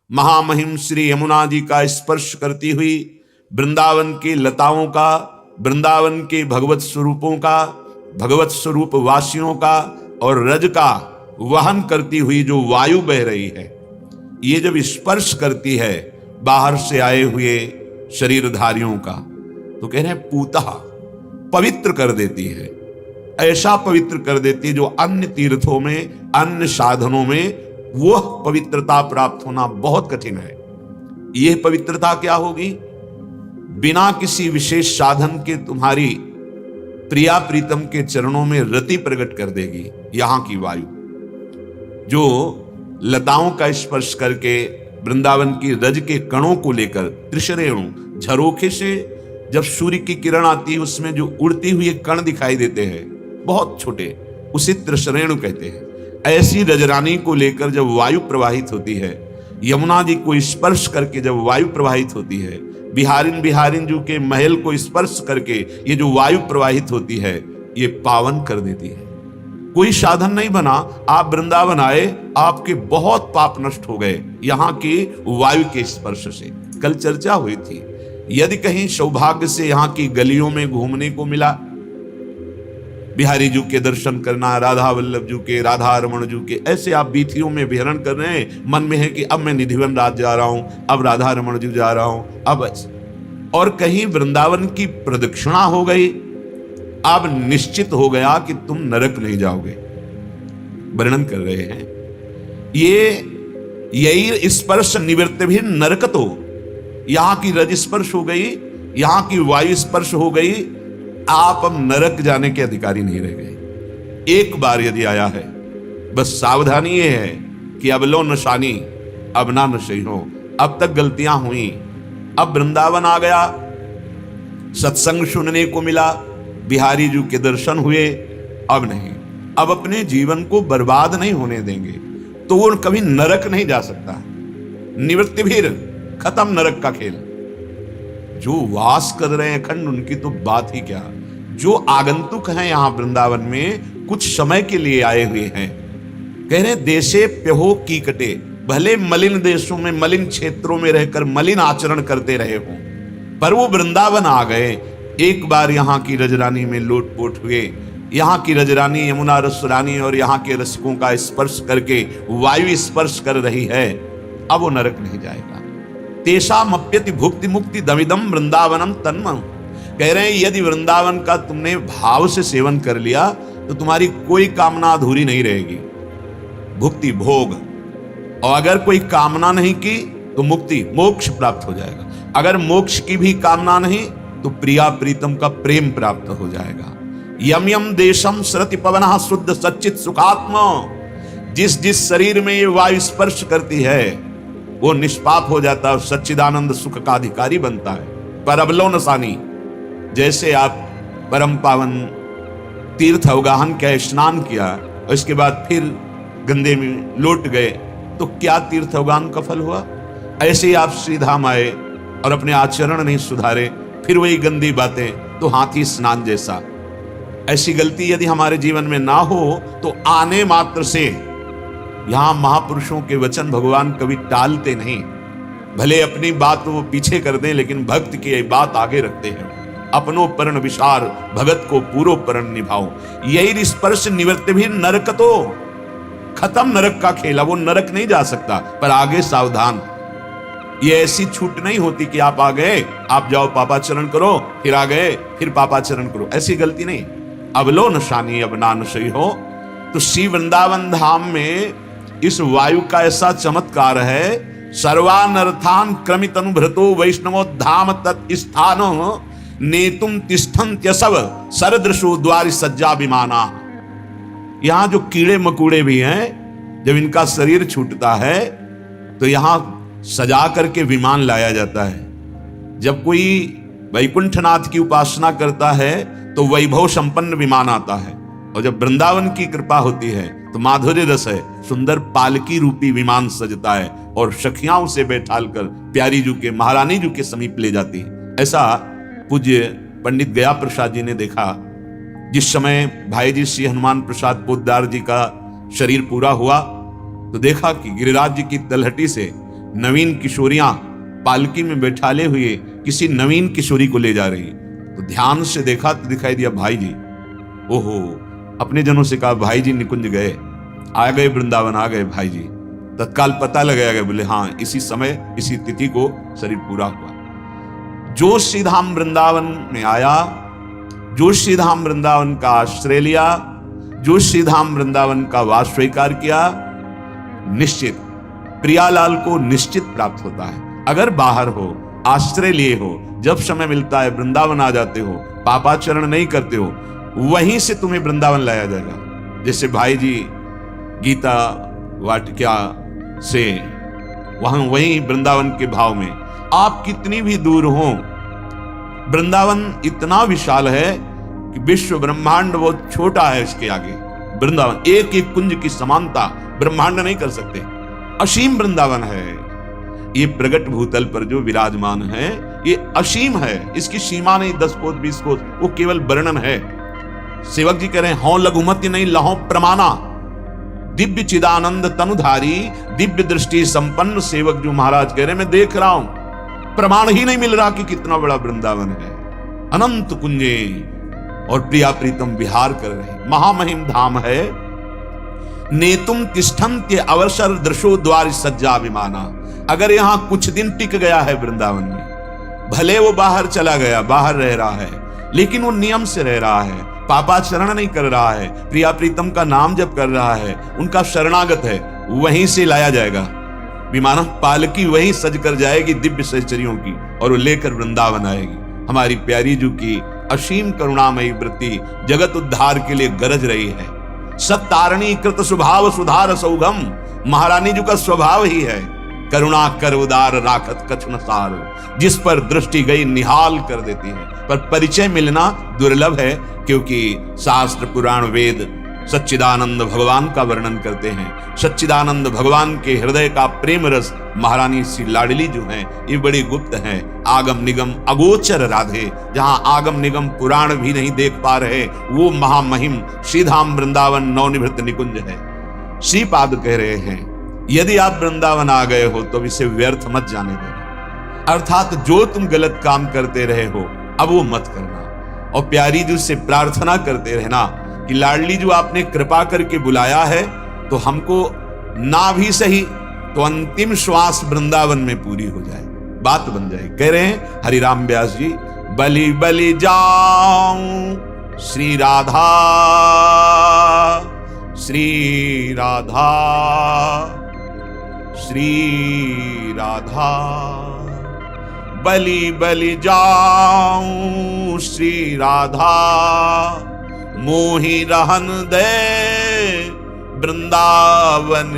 महामहिम श्री यमुना जी का स्पर्श करती हुई वृंदावन की लताओं का, वृंदावन के भगवत स्वरूपों का, भगवत स्वरूप वासियों का और रज का वहन करती हुई जो वायु बह रही है, ये जब स्पर्श करती है बाहर से आए हुए शरीरधारियों का, तो कह रहे हैं पूतः, पवित्र कर देती है। ऐसा पवित्र कर देती है जो अन्य तीर्थों में, अन्य साधनों में वह पवित्रता प्राप्त होना बहुत कठिन है। यह पवित्रता क्या होगी? बिना किसी विशेष साधन के तुम्हारी प्रिया प्रीतम के चरणों में रति प्रकट कर देगी। यहां की वायु जो लताओं का स्पर्श करके वृंदावन की रज के कणों को लेकर, त्रिशरेणु झरोखे से जब सूर्य की किरण आती है उसमें जो उड़ती हुए कण दिखाई देते हैं बहुत छोटे, उसे त्रिशरेणु कहते हैं। ऐसी रजरानी को लेकर जब वायु प्रवाहित होती है, यमुना जी को स्पर्श करके जब वायु प्रवाहित होती है, बिहारिन जू के महल को स्पर्श करके ये जो वायु प्रवाहित होती है, ये पावन कर देती है। कोई साधन नहीं बना, आप वृंदावन आए, आपके बहुत पाप नष्ट हो गए यहां की वायु के स्पर्श से। कल चर्चा हुई थी, यदि कहीं सौभाग्य से यहां की गलियों में घूमने को मिला, बिहारी जू के दर्शन करना, राधा वल्लभ जू के, राधा रमण जू के, ऐसे आप बीथियों में विहरण कर रहे हैं, मन में है कि अब मैं निधिवन राज जा रहा हूं, अब राधा रमण जू जा रहा हूं, अब और कहीं वृंदावन की प्रदक्षिणा हो गई, अब निश्चित हो गया कि तुम नरक नहीं जाओगे। वर्णन कर रहे हैं ये यही स्पर्श निवृत्त भी नरक, तो यहां की रज स्पर्श हो गई, यहां की वायु स्पर्श हो गई, आप अब नरक जाने के अधिकारी नहीं रह गए। एक बार यदि आया है, बस सावधानी ये है कि अब लो नशानी अब ना नशे हो। अब तक गलतियां हुई, अब वृंदावन आ गया, सत्संग सुनने को मिला, बिहारी जी के दर्शन हुए, अब नहीं, अब अपने जीवन को बर्बाद नहीं होने देंगे, तो वो कभी नरक नहीं जा सकता। निवृत्ति भी खत्म नरक का खेल। जो वास कर रहे हैं अखंड, उनकी तो बात ही क्या। जो आगंतुक हैं यहां वृंदावन में, कुछ समय के लिए आए हुए हैं, कह रहे देशे प्यहो की कटे, भले मलिन देशों में, मलिन क्षेत्रों में रहकर मलिन आचरण करते रहे हों, पर वो वृंदावन आ गए, एक बार यहाँ की रजरानी में लोटपोट हुए, यहाँ की रजरानी यमुना रसरानी और यहाँ के रसिकों का स्पर्श करके वायु स्पर्श कर रही है, अब वो नरक नहीं जाएगा। तेषामप्यति भुक्ति मुक्ति दमिदम वृंदावनम तन्मम, कह रहे हैं यदि वृंदावन का तुमने भाव से सेवन कर लिया तो तुम्हारी कोई कामना अधूरी नहीं रहेगी। भुक्ति भोग, और अगर कोई कामना नहीं की तो मुक्ति मोक्ष प्राप्त हो जाएगा। अगर मोक्ष की भी कामना नहीं तो प्रिया प्रीतम का प्रेम प्राप्त हो जाएगा। यम यम देशम सरति पवनः शुद्ध सच्चित सुखात्मा, जिस जिस शरीर में ये वायु स्पर्श करती है वो निष्पाप हो जाता है और सच्चिदानंद सुख का अधिकारी बनता है। पर अवलोकनसानी, जैसे आप परम पावन तीर्थ अवगाहन किया, स्नान किया और इसके बाद फिर गंदे में लौट गए, तो क्या तीर्थ अवगाहन का फल हुआ? ऐसे ही आप श्रीधाम आए और अपने आचरण नहीं सुधारे, फिर वही गंदी बातें, तो हाथी स्नान जैसा। ऐसी गलती यदि हमारे जीवन में ना हो तो आने मात्र से, यहां महापुरुषों के वचन भगवान कभी टालते नहीं, भले अपनी बात वो पीछे कर दें लेकिन भक्त की बात आगे रखते हैं। अपनो परण विशार भगत को पूरो परण निभाओ, यही स्पर्श निवृत्त भी नरक, तो खत्म नरक का खेला, वो नरक नहीं जा सकता। पर आगे सावधान, ये ऐसी छूट नहीं होती कि आप आ गए, आप जाओ पापाचरण करो, फिर आ गए फिर पापाचरण करो, ऐसी गलती नहीं। अब लो नशानी अब ना नशई हो। तो श्री वृंदावन धाम में इस वायु का ऐसा चमत्कार है, सर्वानर्थान क्रमित अनुभृतो वैष्णवो धाम तत्स्थानो नेतुम तिष्ठन्त्यसव सरदृशो द्वारि सज्जा विमाना। यहां जो कीड़े मकूड़े भी हैं, जब इनका शरीर छूटता है तो यहां सजा करके विमान लाया जाता है। जब कोई वैकुंठनाथ की उपासना करता है तो वैभव संपन्न विमान आता है, और जब वृंदावन की कृपा होती है तो माधुर्य रस है, सुंदर पालकी रूपी विमान सजता है और सखियां उसे बैठाल कर प्यारी जू के, महारानी जू के समीप ले जाती है। ऐसा पूज्य पंडित गया प्रसाद जी ने देखा। जिस समय भाई जी श्री हनुमान प्रसाद पोद्दार जी का शरीर पूरा हुआ तो देखा कि गिरिराज जी की तलहटी से नवीन किशोरियां पालकी में बैठाले हुए किसी नवीन किशोरी को ले जा रही, तो ध्यान से देखा तो दिखाई दिया भाई जी। ओहो, अपने जनों से कहा भाई जी निकुंज गए, आ गए वृंदावन, आ गए भाई जी। तत्काल पता लगाया गया, बोले हाँ इसी समय इसी तिथि को शरीर पूरा हुआ। जोशी धाम वृंदावन में आया, जोशी धाम वृंदावन का आश्रय लिया, जोशी धाम वृंदावन का वास स्वीकार किया। निश्चित प्रियालाल को निश्चित प्राप्त होता है। अगर बाहर हो, आश्रय लिए हो, जब समय मिलता है वृंदावन आ जाते हो, पापाचरण नहीं करते हो, वहीं से तुम्हें वृंदावन लाया जाएगा। जैसे भाई जी गीता वाटिका से वहीं वृंदावन के भाव में, आप कितनी भी दूर हो, वृंदावन इतना विशाल है कि विश्व ब्रह्मांड बहुत छोटा है इसके आगे। वृंदावन एक एक कुंज की समानता ब्रह्मांड नहीं कर सकते। असीम वृंदावन है। ये प्रगट भूतल पर जो विराजमान है ये असीम है, इसकी सीमा नहीं 10 कोस 20 कोस, वो केवल वर्णन है। सेवक जी कह रहे हैं हौ लघुमति नहीं लहो प्रमाणा, दिव्य चिदानंद तनुधारी, दिव्य दृष्टि संपन्न सेवक जो महाराज कह रहे हैं मैं देख रहा हूं, प्रमाण ही नहीं मिल रहा कि कितना बड़ा वृंदावन है। अनंत कुंजे और प्रिया प्रीतम विहार कर रहे, महामहिम धाम है। नेतुम तिष्ठन्त्य अवसर दृशो द्वार सज्जा विमाना। अगर यहां कुछ दिन टिक गया है वृंदावन में, भले वो बाहर चला गया, बाहर रह रहा है, लेकिन वो नियम से रह रहा है, पापाचरण नहीं कर रहा है, प्रिया प्रीतम का नाम जप कर रहा है, उनका शरणागत है, वहीं से लाया जाएगा। विमान पालकी वहीं सज कर जाएगी दिव्य सहचरियों की, और वो लेकर वृंदावन आएगी। हमारी प्यारी जू की असीम करुणामयी वृत्ति जगत उद्धार के लिए गरज रही है। सत्तारणी कृत स्वभाव सुधार सौगम, महारानी जी का स्वभाव ही है करुणा कर उदार राखत कछुन सार, जिस पर दृष्टि गई निहाल कर देती है। पर परिचय मिलना दुर्लभ है, क्योंकि शास्त्र पुराण वेद सच्चिदानंद भगवान का वर्णन करते हैं। सच्चिदानंद भगवान के हृदय का प्रेम रस महारानी सी लाडली जो है ये बड़ी गुप्त है। आगम निगम अगोचर राधे, जहां आगम निगम पुराण भी नहीं देख पा रहे, वो महामहिम श्रीधाम वृंदावन नवनिभृत निकुंज है। श्रीपाद कह रहे हैं यदि आप वृंदावन आ गए हो तो इसे व्यर्थ मत जाने देना, अर्थात जो तुम गलत काम करते रहे हो अब वो मत करना। और प्यारी जी से प्रार्थना करते रहना कि लाडली जो आपने कृपा करके बुलाया है तो हमको ना भी सही तो अंतिम श्वास वृंदावन में पूरी हो जाए, बात बन जाए। कह रहे हैं हरिराम व्यास जी, बलि बलि जाऊं श्री राधा, श्री राधा, श्री राधा, बलि बलि जाऊं श्री राधा, मोहि रहन दे वृंदावन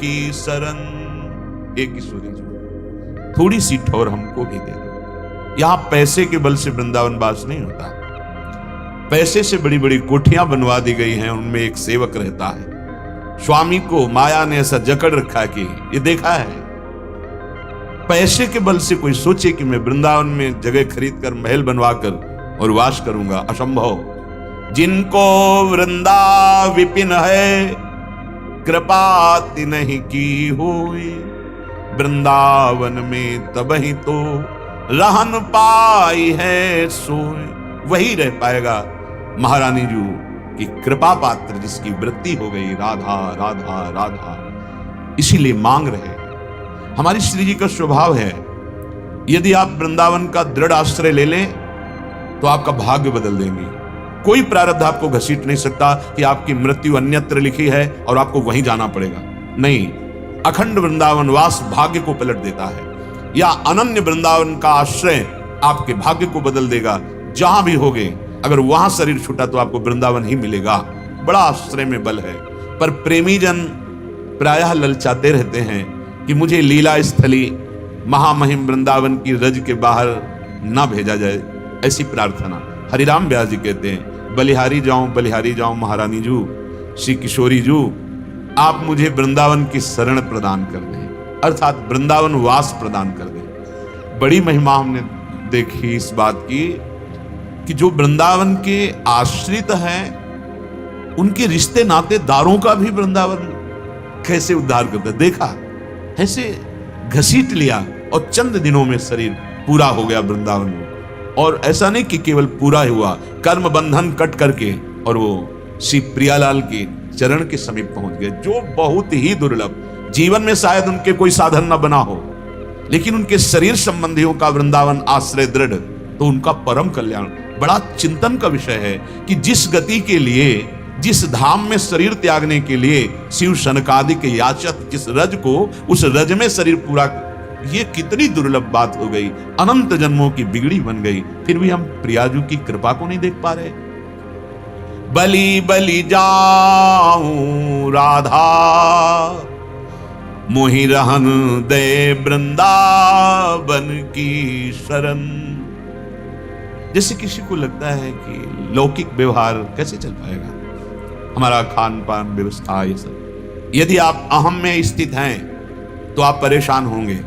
की शरण। एक किशोरी जी थोड़ी सी ठोर हमको भी दे दो। यहां पैसे के बल से वृंदावन वास नहीं होता। पैसे से बड़ी बड़ी कोठियां बनवा दी गई हैं, उनमें एक सेवक रहता है। स्वामी को माया ने ऐसा जकड़ रखा कि ये देखा है, पैसे के बल से कोई सोचे कि मैं वृंदावन में जगह खरीद कर महल बनवाकर और वास करूंगा, असंभव। जिनको वृंदा विपिन है कृपाति नहीं की हुई, वृंदावन में तबही तो रहन पाई है सोए। वही रह पाएगा महारानी जू की कृपा पात्र, जिसकी वृत्ति हो गई राधा राधा राधा। इसीलिए मांग रहे। हमारी श्री जी का स्वभाव है, यदि आप वृंदावन का दृढ़ आश्रय ले लें तो आपका भाग्य बदल देंगे। कोई प्रारब्ध आपको घसीट नहीं सकता कि आपकी मृत्यु अन्यत्र लिखी है और आपको वहीं जाना पड़ेगा। नहीं, अखंड वृंदावन वास भाग्य को पलट देता है, या अनन्य वृंदावन का आश्रय आपके भाग्य को बदल देगा। जहां भी होगे, अगर वहां शरीर छूटा तो आपको वृंदावन ही मिलेगा। बड़ा आश्रय में बल है। पर प्रेमी जन प्रायः ललचाते रहते हैं कि मुझे लीला स्थली महामहिम वृंदावन की रज के बाहर ना भेजा जाए, ऐसी प्रार्थना। हरिराम व्यास जी कहते हैं बलिहारी जाऊं महारानी जू, श्री किशोरी जू, आप मुझे वृंदावन की शरण प्रदान कर दें, अर्थात वृंदावन वास प्रदान कर दें। बड़ी महिमा हमने देखी इस बात की कि जो वृंदावन के आश्रित हैं उनके रिश्ते नातेदारों का भी वृंदावन कैसे उद्धार करता है। देखा ऐसे घसीट लिया और चंद दिनों में शरीर पूरा हो गया वृंदावन में। और ऐसा नहीं कि केवल पूरा ही हुआ, कर्म बंधन कट करके और वो श्री प्रियालाल के चरण के समीप पहुंच गए, जो बहुत ही दुर्लभ। जीवन में शायद उनके कोई साधन न बना हो, लेकिन उनके शरीर संबंधियों का वृंदावन आश्रय दृढ़, तो उनका परम कल्याण। बड़ा चिंतन का विषय है कि जिस गति के लिए, जिस धाम में शरीर त्यागने के लिए शिव शनकादिक याचक जिस रज को, उस रज में शरीर पूरा, ये कितनी दुर्लभ बात हो गई, अनंत जन्मों की बिगड़ी बन गई। फिर भी हम प्रियाजू की कृपा को नहीं देख पा रहे। बलि बलि जाऊं राधा, मोहि रहन दे वृंदावन की शरण। जैसे किसी को लगता है कि लौकिक व्यवहार कैसे चल पाएगा, हमारा खान पान व्यवस्था, ये सब। यदि आप अहम में स्थित हैं तो आप परेशान होंगे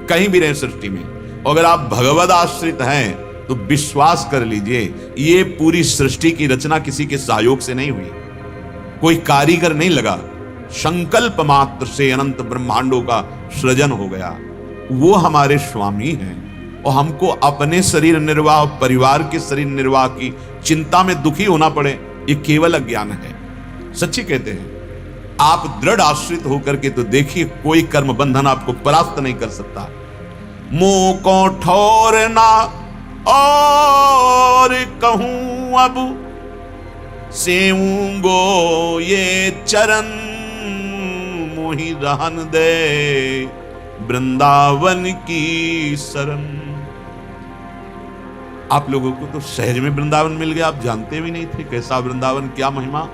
कहीं भी रहे सृष्टि में। अगर आप भगवद आश्रित हैं तो विश्वास कर लीजिए, ये पूरी सृष्टि की रचना किसी के सहयोग से नहीं हुई, कोई कारीगर नहीं लगा, संकल्प मात्र से अनंत ब्रह्मांडों का सृजन हो गया। वो हमारे स्वामी हैं और हमको अपने शरीर निर्वाह, परिवार के शरीर निर्वाह की चिंता में दुखी होना पड़े, ये केवल अज्ञान है। सच्ची कहते हैं, आप दृढ़ आश्रित होकर के तो देखिए, कोई कर्म बंधन आपको परास्त नहीं कर सकता। मुंह को ठोरना और कहूं अब, सेऊंगो ये चरण, मोहि रहन दे वृंदावन की शरण। आप लोगों को तो सहज में वृंदावन मिल गया, आप जानते भी नहीं थे कैसा वृंदावन, क्या महिमा।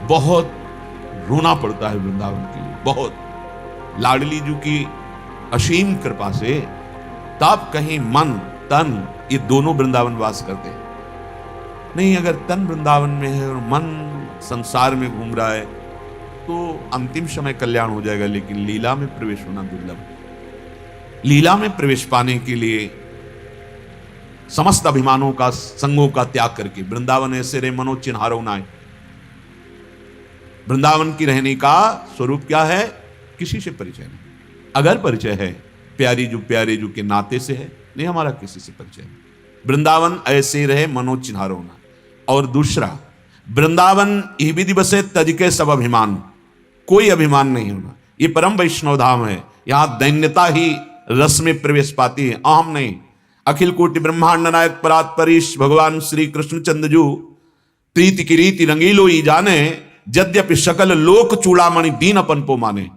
बहुत रोना पड़ता है वृंदावन के लिए, बहुत। लाडली जी की असीम कृपा से तब कहीं मन तन ये दोनों वृंदावन वास करते हैं। नहीं, अगर तन वृंदावन में है और मन संसार में घूम रहा है तो अंतिम समय कल्याण हो जाएगा, लेकिन लीला में प्रवेश होना दुर्लभ है। लीला में प्रवेश पाने के लिए समस्त अभिमानों का, संगों का त्याग करके, वृंदावन ऐसे रे मनो चिन्हारो नाय। वृंदावन की रहने का स्वरूप क्या है, किसी से परिचय नहीं। अगर परिचय है प्यारी जू के नाते से है, नहीं हमारा किसी से परिचय नहीं। वृंदावन ऐसे रहे मनो चिन्हारो ना। और दूसरा, वृंदावन ही विधि बसे तज के सब अभिमान, कोई अभिमान नहीं होना। ये परम वैष्णव धाम है, यहां दैन्यता ही रस में प्रवेश पाती है, अहम नहीं। अखिल कोटि ब्रह्मांड नायक परात परीश भगवान श्री कृष्ण चंद्रजू, प्रीति की रीति रंगीलो ही जाने, यद्यपि सकल लोक चूड़ामणि दीन अपन पो माने।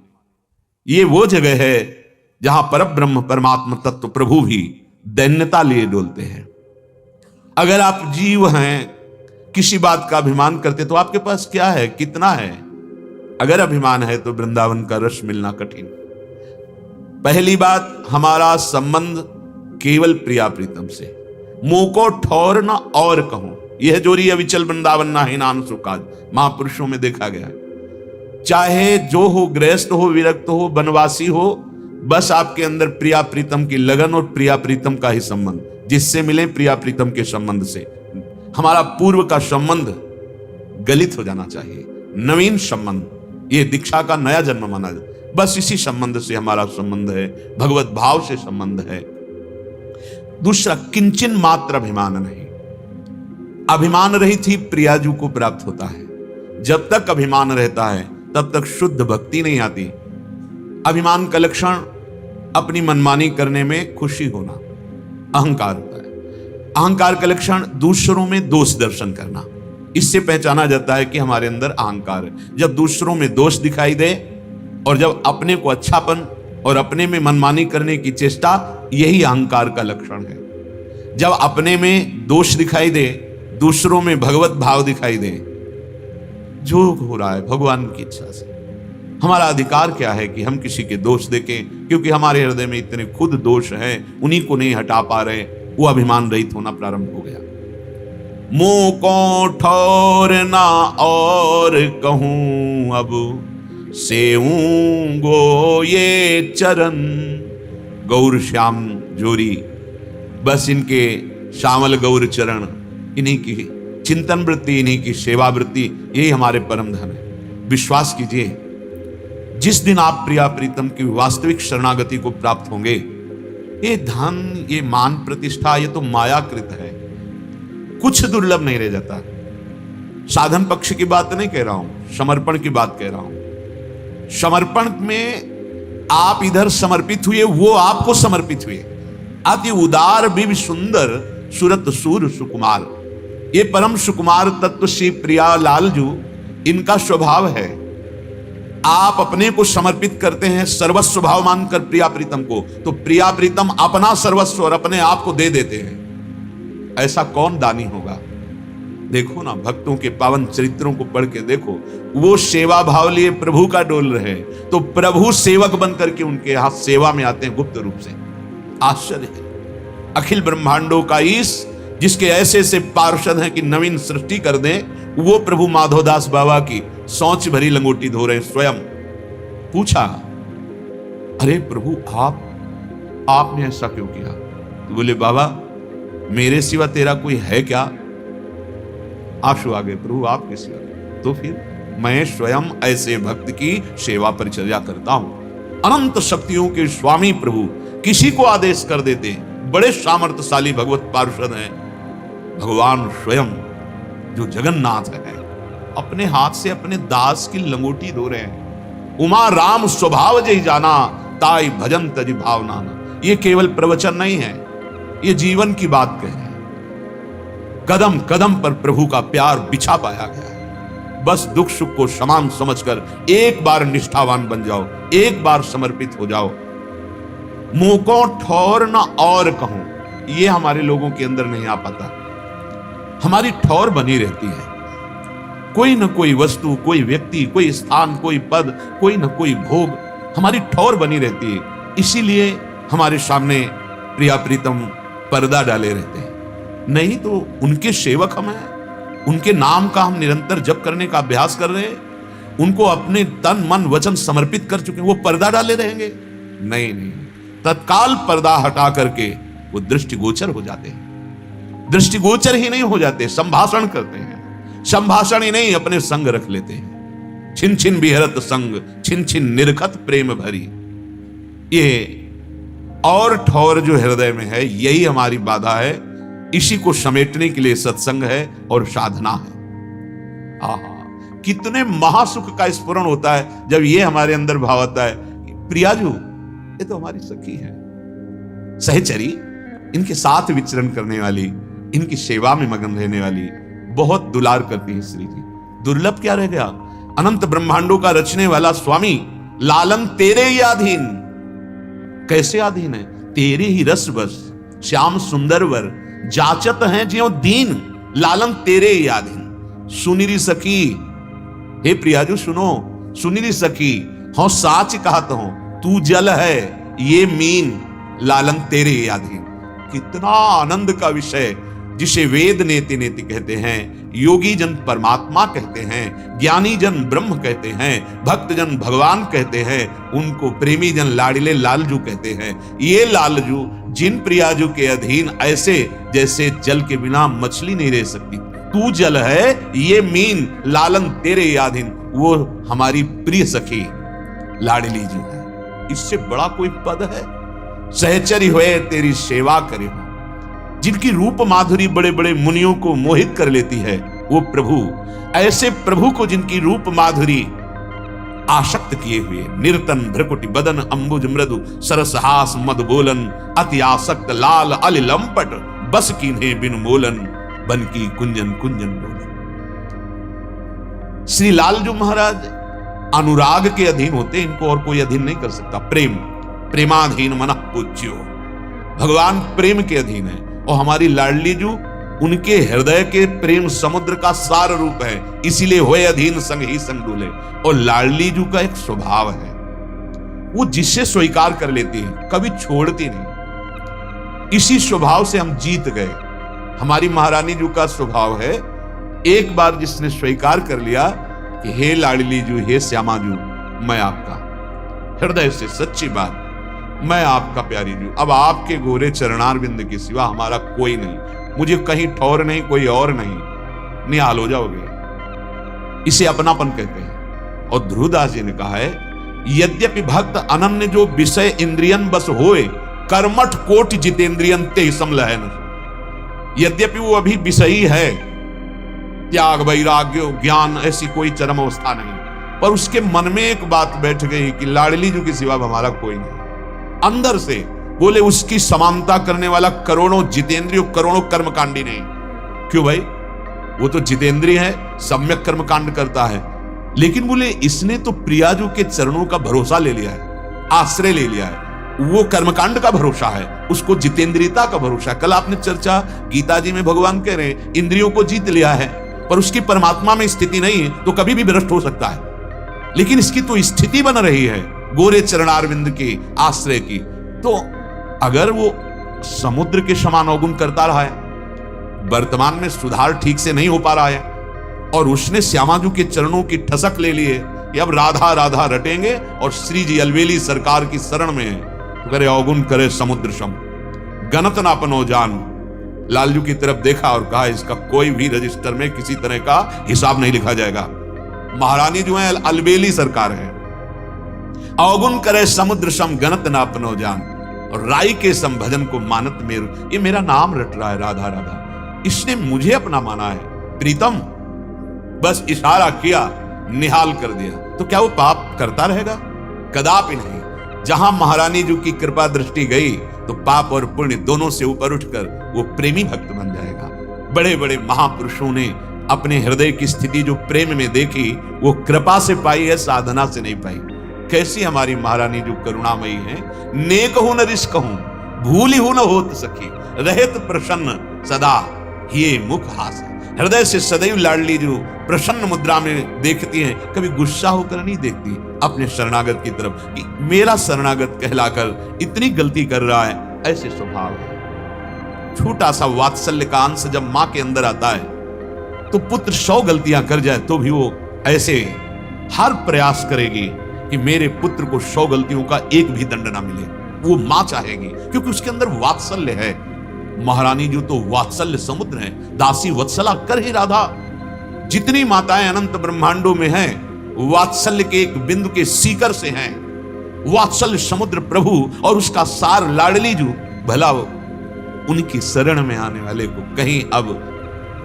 ये वो जगह है जहां परब्रह्म परमात्मा तत्व प्रभु भी दैन्यता लिए डोलते हैं। अगर आप जीव हैं, किसी बात का अभिमान करते तो आपके पास क्या है, कितना है। अगर अभिमान है तो वृंदावन का रस मिलना कठिन। पहली बात, हमारा संबंध केवल प्रिया प्रीतम से। मुंह को ठौरना और कहूं, यह जोरी अविचल वृंदावन ना ही नान सुकाज, महापुरुषों में देखा गया है। चाहे जो हो, गृहस्थ हो, विरक्त हो, वनवासी हो, बस आपके अंदर प्रिया प्रीतम की लगन और प्रिया प्रीतम का ही संबंध, जिससे मिले प्रिया प्रीतम के संबंध से। हमारा पूर्व का संबंध गलित हो जाना चाहिए, नवीन संबंध, ये दीक्षा का नया जन्म माना जाए। बस इसी संबंध से हमारा संबंध है, भगवत भाव से संबंध है। दूसरा, किंचन मात्र अभिमान नहीं। अभिमान रहित ही प्रियाजू को प्राप्त होता है। जब तक अभिमान रहता है तब तक शुद्ध भक्ति नहीं आती। अभिमान का लक्षण अपनी मनमानी करने में खुशी होना, अहंकार होता है। अहंकार का लक्षण दूसरों में दोष दर्शन करना, इससे पहचाना जाता है कि हमारे अंदर अहंकार है। जब दूसरों में दोष दिखाई दे और जब अपने को अच्छापन और अपने में मनमानी करने की चेष्टा, यही अहंकार का लक्षण है। जब अपने में दोष दिखाई दे, दूसरों में भगवत भाव दिखाई दे, जो हो रहा है भगवान की इच्छा से। हमारा अधिकार क्या है कि हम किसी के दोष देखें, क्योंकि हमारे हृदय में इतने खुद दोष हैं, उन्हीं को नहीं हटा पा रहे, वो अभिमान रहित होना प्रारंभ हो गया। मुंह को ठौरना और कहूं अब, सेऊंगो ये चरण। गौर श्याम जोरी, बस इनके श्यामल गौर चरण, इन्हीं की चिंतन वृत्ति, इन्हीं की सेवा वृत्ति, यही हमारे परम धन है। विश्वास कीजिए, जिस दिन आप प्रिया प्रीतम की वास्तविक शरणागति को प्राप्त होंगे, ये धन, ये मान प्रतिष्ठा, ये तो मायाकृत है, कुछ दुर्लभ नहीं रह जाता। साधन पक्ष की बात नहीं कह रहा हूं, समर्पण की बात कह रहा हूं। समर्पण में आप इधर समर्पित हुए, वो आपको समर्पित हुए। अति उदार बिब सुंदर सुरत सूर सुकुमार, ये परम सुकुमार तत्व श्री प्रिया लालजू, इनका स्वभाव है। आप अपने को समर्पित करते हैं सर्वस्व भाव मानकर प्रिया प्रीतम को, तो प्रिया प्रीतम अपना सर्वस्व और अपने आप को दे देते हैं। ऐसा कौन दानी होगा? देखो ना, भक्तों के पावन चरित्रों को पढ़ के देखो, वो सेवा भाव लिए प्रभु का डोल रहे, तो प्रभु सेवक बनकर के उनके हाथ सेवा में आते हैं गुप्त रूप से। आश्चर्य है। अखिल ब्रह्मांडों का ईश, जिसके ऐसे ऐसे पार्षद हैं कि नवीन सृष्टि कर दें, वो प्रभु माधवदास बाबा की सोच भरी लंगोटी धो रहे स्वयं। पूछा, अरे प्रभु आपने ऐसा क्यों किया? तो बोले, बाबा मेरे सिवा तेरा कोई है क्या? आंसू आ गए, प्रभु आपके सिवा तो फिर मैं स्वयं ऐसे भक्त की सेवा परिचर्या करता हूं। अनंत शक्तियों के स्वामी प्रभु किसी को आदेश कर देते, बड़े सामर्थ्यशाली भगवत पार्षद हैं। भगवान स्वयं जो जगन्नाथ है, अपने हाथ से अपने दास की लंगोटी धो रहे हैं। उमा राम स्वभाव जय जाना, ताई भजन तज भावना। ये केवल प्रवचन नहीं है, ये जीवन की बात कह रहे हैं। कदम कदम पर प्रभु का प्यार बिछा पाया गया है। बस दुख सुख को समान समझकर एक बार निष्ठावान बन जाओ, एक बार समर्पित हो जाओ। मोको ठौर न और कहूं, ये हमारे लोगों के अंदर नहीं आ पाता। हमारी ठौर बनी रहती है, कोई न कोई वस्तु, कोई व्यक्ति, कोई स्थान, कोई पद, कोई न कोई भोग, हमारी ठौर बनी रहती है। इसीलिए हमारे सामने प्रिया प्रीतम पर्दा डाले रहते हैं। नहीं तो उनके सेवक हम हैं, उनके नाम का हम निरंतर जप करने का अभ्यास कर रहे हैं, उनको अपने तन मन वचन समर्पित कर चुके हैं, वो पर्दा डाले रहेंगे? नहीं नहीं, तत्काल पर्दा हटा करके वो दृष्टिगोचर हो जाते हैं। दृष्टिगोचर ही नहीं हो जाते, संभाषण करते हैं। संभाषण ही नहीं, अपने संग रख लेते हैं। छिन छिन बिहरत संग, छिन छिन निरखत प्रेम भरी। ये और ठौर जो हृदय में है, यही हमारी बाधा है। इसी को समेटने के लिए सत्संग है और साधना है। आहा, कितने महासुख का स्फुरण होता है जब ये हमारे अंदर भाव आता है। प्रियाजू ये तो हमारी सखी है, सहचरी, इनके साथ विचरण करने वाली, इनकी सेवा में मगन रहने वाली, बहुत दुलार करती है श्री जी। दुर्लभ क्या रह गया? अनंत ब्रह्मांडों का रचने वाला स्वामी लालन तेरे ही अधीन। कैसे अधीन है? तेरे ही रस बस श्याम सुंदर वर, जाचत हैं ज्यों दीन, लालन तेरे ही अधीन। सुनिरी सखी, हे प्रियाजू सुनो, सुनिरी सखी, हो साच कहत हो, तू जल है ये मीन, लालन तेरे ही अधीन। कितना आनंद का विषय, जिसे वेद नेति नेति कहते हैं, योगी जन परमात्मा कहते हैं, ज्ञानी जन ब्रह्म कहते हैं, भक्त जन भगवान कहते हैं, उनको प्रेमी जन लाडिले लालजू कहते हैं। ये लालजू जिन प्रियाजू के अधीन, ऐसे जैसे जल के बिना मछली नहीं रह सकती। तू जल है ये मीन, लालन तेरे अधीन। वो हमारी प्रिय सखी लाडली जी है। इससे बड़ा कोई पद है? सहचरी हुए तेरी सेवा करे हो, जिनकी रूप माधुरी बड़े बड़े मुनियों को मोहित कर लेती है, वो प्रभु। ऐसे प्रभु को जिनकी रूप माधुरी आसक्त किए हुए, निर्तन भ्रकुटी बदन अंबुज मृदु सरसहास मद बोलन, अति आसक्त लाल अल लंपट, बस कीन्हे बिन मोलन, बन की कुंजन कुंजन बोलन। श्री लालजू महाराज अनुराग के अधीन होते, इनको और कोई अधीन नहीं कर सकता। प्रेम, प्रेमाधीन मनः पूज्यो, भगवान प्रेम के अधीन है। और हमारी लाडली जू उनके हृदय के प्रेम समुद्र का सार रूप है, इसीलिए होए अधीन संग ही संग डूले। और लाडली जू का एक स्वभाव है, वो जिससे स्वीकार कर लेती है, कभी छोड़ती नहीं। इसी स्वभाव से हम जीत गए। हमारी महारानी जू का स्वभाव है, एक बार जिसने स्वीकार कर लिया कि हे लाडली जू, हे श्यामा जू, मैं आपका, हृदय से सच्ची बात, मैं आपका प्यारी जू, अब आपके गोरे चरणारविंद के सिवा हमारा कोई नहीं, मुझे कहीं ठौर नहीं, कोई और नहीं, निहाल हो जाओगे। इसे अपनापन कहते हैं। और ध्रुवदास जी ने कहा है यद्यपि भक्त अनन्य जो विषय इंद्रियन बस होए, कर्मठ कोट जितेंद्रियन ते समलहन। यद्यपि वो अभी विषयी है, त्याग वैराग्य ज्ञान ऐसी कोई चरम अवस्था नहीं, पर उसके मन में एक बात बैठ गई कि लाडली जी के सिवा हमारा कोई नहीं। अंदर से बोले उसकी समानता करने वाला करोड़ों जितेंद्रिय, करोड़ों कर्मकांडी नहीं। क्यों भाई? वो तो जितेंद्रिय है, सम्यक कर्मकांड करता है, लेकिन बोले इसने तो प्रियाजू के चरणों का भरोसा ले लिया है, आश्रय ले लिया है। वो कर्मकांड का भरोसा है, उसको जितेंद्रियता का भरोसा है। कल आपने चर्चा गीता जी में भगवान कह रहे हैं इंद्रियों को जीत लिया है, पर उसकी परमात्मा में स्थिति नहीं है, तो कभी भी भ्रष्ट हो सकता है। लेकिन इसकी तो स्थिति बन रही है गोरे चरणारविंद की आश्रय की। तो अगर वो समुद्र के समान अवगुण करता रहा है, वर्तमान में सुधार ठीक से नहीं हो पा रहा है, और उसने श्यामाजू के चरणों की ठसक ले ली है कि अब राधा राधा रटेंगे और श्री जी अलवेली सरकार की शरण में है, तो करे अवगुण करे समुद्र सम, गणत ना अपनो जान। लालजू की तरफ देखा और कहा इसका कोई भी रजिस्टर में किसी तरह का हिसाब नहीं लिखा जाएगा। महारानी जो है अलबेली सरकार है। अवगुण करे समुद्र सम गणत ना अपनो जान, और राई के सम भजन को मानत मेरु। ये मेरा नाम रट रहा है राधा राधा, इसने मुझे अपना माना है प्रीतम, बस इशारा किया निहाल कर दिया। तो क्या वो पाप करता रहेगा? कदापि नहीं। जहां महारानी जी की कृपा दृष्टि गई तो पाप और पुण्य दोनों से ऊपर उठकर वो प्रेमी भक्त बन जाएगा। बड़े बड़े महापुरुषों ने अपने हृदय की स्थिति जो प्रेम में देखी, वो कृपा से पाई है, साधना से नहीं पाई। कैसी हमारी महारानी जो करुणामयी है। नेक हूं न रिश्क हूं, भूली हूं न होत सखी, रहत प्रसन्न सदा ये मुख हास। हृदय से सदैव लाडली जो प्रसन्न मुद्रा में देखती हैं, कभी गुस्सा होकर नहीं देखती अपने शरणागत की तरफ कि मेरा शरणागत कहलाकर इतनी गलती कर रहा है। ऐसे स्वभाव है। छोटा सा वात्सल्य का अंश जब मां के अंदर आता है तो पुत्र 100 गलतियां कर जाए तो भी वो ऐसे हर प्रयास करेगी कि मेरे पुत्र को 100 गलतियों का एक भी दंड ना मिले। वो मां चाहेगी क्योंकि उसके अंदर वात्सल्य है। महारानी जो तो वात्सल्य समुद्र है, दासी वत्सला कर ही राधा। जितनी माताएं अनंत ब्रह्मांडों में हैं, वात्सल्य के एक बिंदु के सीकर से हैं। वात्सल्य समुद्र प्रभु और उसका सार लाडली जू। भला उनकी शरण में आने वाले को कहीं अब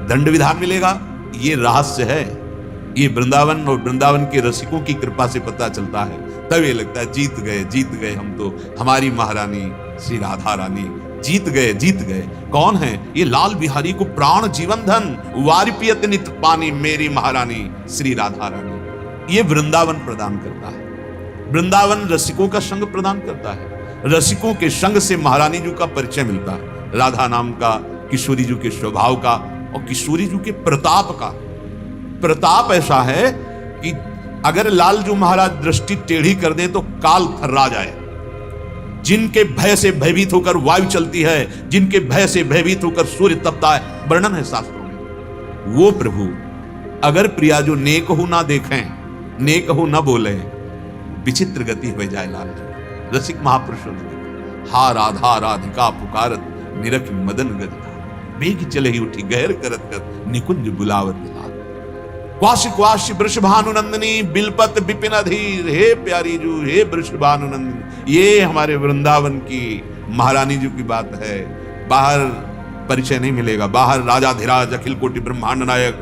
दंड विधान मिलेगा? ये रहस्य है। ये वृंदावन और वृंदावन के रसिकों की कृपा से पता चलता है। तब ये लगता है जीत गए हम तो, हमारी महारानी श्री राधा रानी जीत गए। कौन है ये? लाल बिहारी को प्राण जीवन धन वारिपियत नित पानी मेरी महारानी श्री राधा रानी। ये वृंदावन प्रदान करता है। वृंदावन रसिकों का संग प्रदान करता है। रसिकों के संग से महारानी जी का परिचय मिलता है, राधा नाम का, किशोरी जी के स्वभाव का और किशोरी जी के प्रताप का। प्रताप ऐसा है कि अगर लालजू महाराज दृष्टि टेढ़ी कर दें तो काल थर्रा जाए। जिनके भय से भयभीत होकर वायु चलती है, जिनके भय से भयभीत होकर सूर्य तपता है, वर्णन है शास्त्रों में। वो प्रभु अगर प्रिया जो नेक हो ना देखें, नेक हो ना बोले, विचित्र गति हो जाए लालजू। रसिक महापुरुषों ने देखा, हा राधा राधिका पुकारत निरख मदन गदिता, बेग चले ही उठी गहर करत कर निकुंज बुलावत दिला। क्वाश क्वाश वृषभानुनंदिनी बिलपत बिपिन अधीर, हे प्यारी जू हे वृषभानुनंदिनी। ये हमारे वृंदावन की महारानी जी की बात है। बाहर परिचय नहीं मिलेगा, बाहर राजाधिराज अखिल कोटि ब्रह्मांड नायक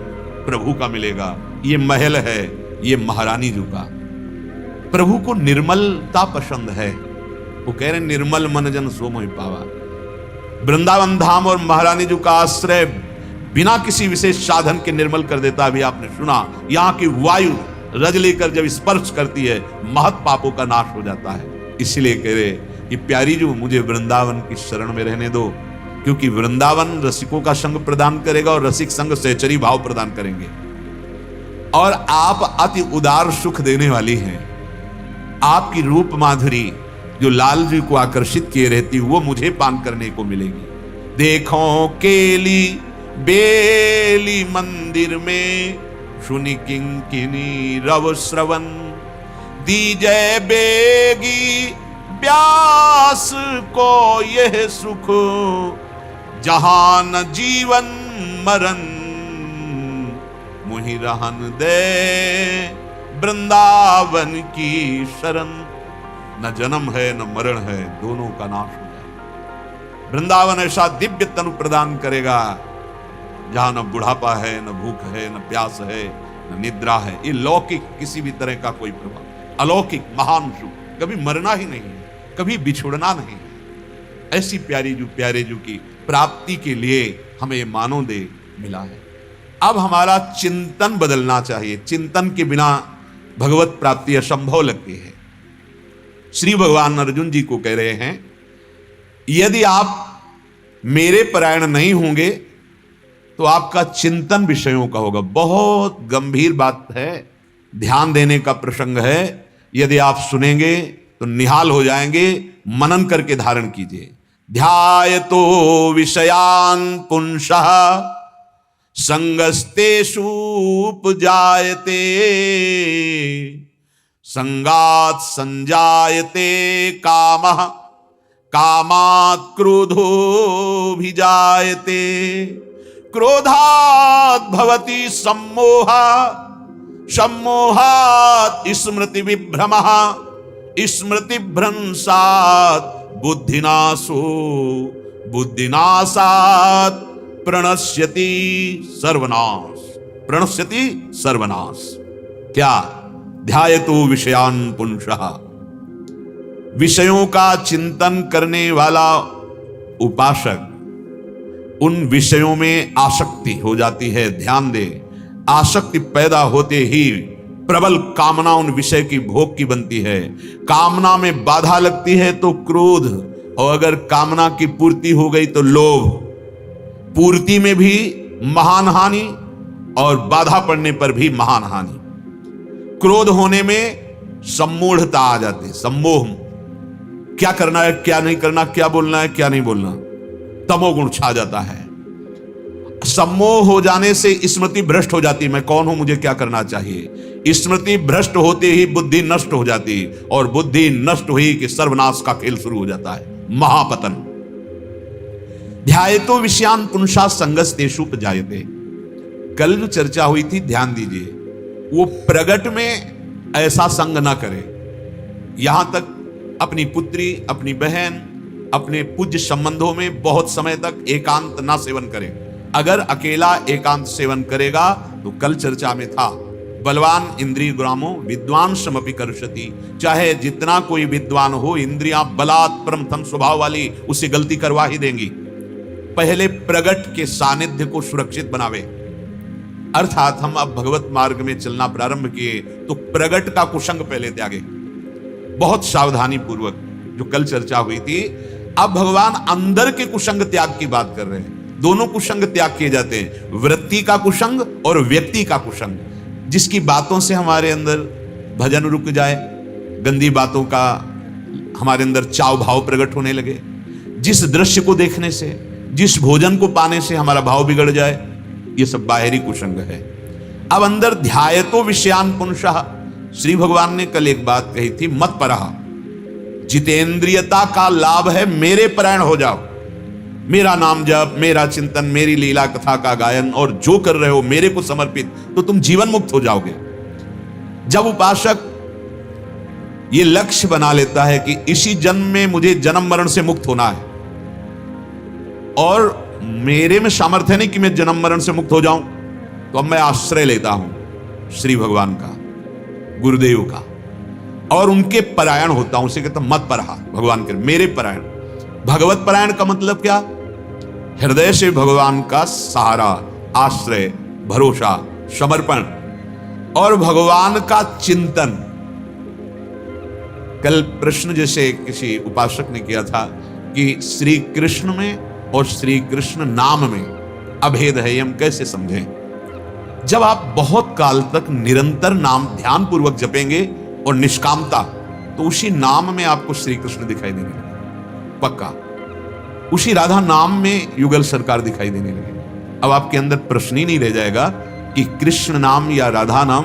प्रभु का मिलेगा। ये महल है, ये महारानी जी का। प्रभु को निर्मलता पसंद है। वो कह रहे निर्मल मन जन सो मोहि पावा। वृंदावन धाम और महारानी जी का आश्रय बिना किसी विशेष साधन के निर्मल कर देता। अभी आपने सुना, यहाँ की वायु रज लेकर जब स्पर्श करती है, महत पापों का नाश हो जाता है। इसलिए कह रहे कि प्यारी जो मुझे वृंदावन की शरण में रहने दो, क्योंकि वृंदावन रसिकों का संग प्रदान करेगा और रसिक संग सहचरी भाव प्रदान करेंगे। और आप अति उदार सुख देने वाली हैं। आपकी रूप माधुरी जो लाल जी को आकर्षित किए रहती, वो मुझे पान करने को मिलेगी। देखो केली बेली मंदिर में सुनी किंकिनी रव श्रवण, दीजय बेगी व्यास को यह सुख, जहां न जीवन मरण मुहि रहन दे वृंदावन की शरण। न जन्म है न मरण है, दोनों का नाश हो जाए। वृंदावन ऐसा दिव्य तनु प्रदान करेगा जहां न बुढ़ापा है, न भूख है, न प्यास है, न निद्रा है। ये लौकिक किसी भी तरह का कोई प्रभाव, अलौकिक महान सुख, कभी मरना ही नहीं है, कभी बिछुड़ना नहीं है। ऐसी प्यारे जू की प्राप्ति के लिए हमें ये मानो दे मिला है। अब हमारा चिंतन बदलना चाहिए। चिंतन के बिना भगवत प्राप्ति असंभव लगती है। श्री भगवान अर्जुन जी को कह रहे हैं, यदि आप मेरे परायण नहीं होंगे तो आपका चिंतन विषयों का होगा। बहुत गंभीर बात है, ध्यान देने का प्रसंग है। यदि आप सुनेंगे तो निहाल हो जाएंगे। मनन करके धारण कीजिए। ध्यायतो विषयान पुंसः संगस्तेषु उपजायते संगात् संजायते कामः कामात् क्रोधोऽभिजायते क्रोधात् भवति सम्मोहः सम्मोहात् स्मृति विभ्रमः स्मृतिभ्रंशात् बुद्धिनाशो बुद्धिनाशात् प्रणश्यति सर्वनाश प्रणश्यति सर्वनाश। क्या? ध्यायतो विषयान पुंसः, विषयों का चिंतन करने वाला उपासक उन विषयों में आसक्ति हो जाती है। ध्यान दे, आसक्ति पैदा होते ही प्रबल कामना उन विषय की भोग की बनती है। कामना में बाधा लगती है तो क्रोध, और अगर कामना की पूर्ति हो गई तो लोभ। पूर्ति में भी महान हानि और बाधा पड़ने पर भी महान हानि। क्रोध होने में सम्मूढ़ता आ जाती है, सम्मोह। क्या करना है, क्या नहीं करना, क्या बोलना है, क्या नहीं बोलना, तमोगुण छा जाता है। सम्मोह हो जाने से स्मृति भ्रष्ट हो जाती है। मैं कौन हूं, मुझे क्या करना चाहिए। स्मृति भ्रष्ट होते ही बुद्धि नष्ट हो जाती, और बुद्धि नष्ट हुई कि सर्वनाश का खेल शुरू हो जाता है, महापतन। ध्यायतो विषयान पुंसा संगस्तेषु उपजायते। कल जो चर्चा हुई थी, ध्यान दीजिए, वो प्रगट में ऐसा संग ना करे। यहां तक अपनी पुत्री, अपनी बहन, अपने पूज्य संबंधों में बहुत समय तक एकांत ना सेवन करे। अगर अकेला एकांत सेवन करेगा तो कल चर्चा में था, बलवान इंद्रिय ग्रामो विद्वान समपि कर्षति। चाहे जितना कोई विद्वान हो, इंद्रियां बलात् प्रमथन स्वभाव वाली उसे गलती करवा ही देंगी। पहले प्रगट के सानिध्य को सुरक्षित बनावे। अर्थात हम अब भगवत मार्ग में चलना प्रारंभ किए तो प्रगट का कुसंग पहले त्यागे, बहुत सावधानी पूर्वक, जो कल चर्चा हुई थी। अब भगवान अंदर के कुसंग त्याग की बात कर रहे हैं। दोनों कुसंग त्याग किए जाते हैं, वृत्ति का कुसंग और व्यक्ति का कुसंग। जिसकी बातों से हमारे अंदर भजन रुक जाए, गंदी बातों का हमारे अंदर चाव भाव प्रकट होने लगे, जिस दृश्य को देखने से, जिस भोजन को पाने से हमारा भाव बिगड़ जाए, ये सब बाहरी कुसंग है। अब अंदर ध्यायतो विषयान पुंसः। श्री भगवान ने कल एक बात कही थी, मत परः। जितेंद्रियता का लाभ है मेरे परायण हो जाओ। मेरा नाम जप, मेरा चिंतन, मेरी लीला कथा का गायन, और जो कर रहे हो मेरे को समर्पित, तो तुम जीवन मुक्त हो जाओगे। जब उपासक ये लक्ष्य बना लेता है कि इसी जन्म में मुझे जन्म मरण से मुक्त होना है, और मेरे में सामर्थ्य नहीं कि मैं जन्म मरण से मुक्त हो जाऊं, तो अब मैं आश्रय लेता हूं श्री भगवान का, गुरुदेव का, और उनके परायण होता हूं। उसे कहता मत परहा, भगवान के मेरे परायण। भगवत परायण का मतलब क्या? हृदय से भगवान का सहारा, आश्रय, भरोसा, समर्पण और भगवान का चिंतन। कल प्रश्न जैसे किसी उपासक ने किया था कि श्री कृष्ण में और श्री कृष्ण नाम में अभेद है, हम कैसे समझें? जब आप बहुत काल तक निरंतर नाम ध्यान पूर्वक जपेंगे और निष्कामता, तो उसी नाम में आपको श्री कृष्ण दिखाई देने लगे, पक्का। उसी राधा नाम में युगल सरकार दिखाई देने लगे। अब आपके अंदर प्रश्न ही नहीं रह जाएगा कि कृष्ण नाम या राधा नाम,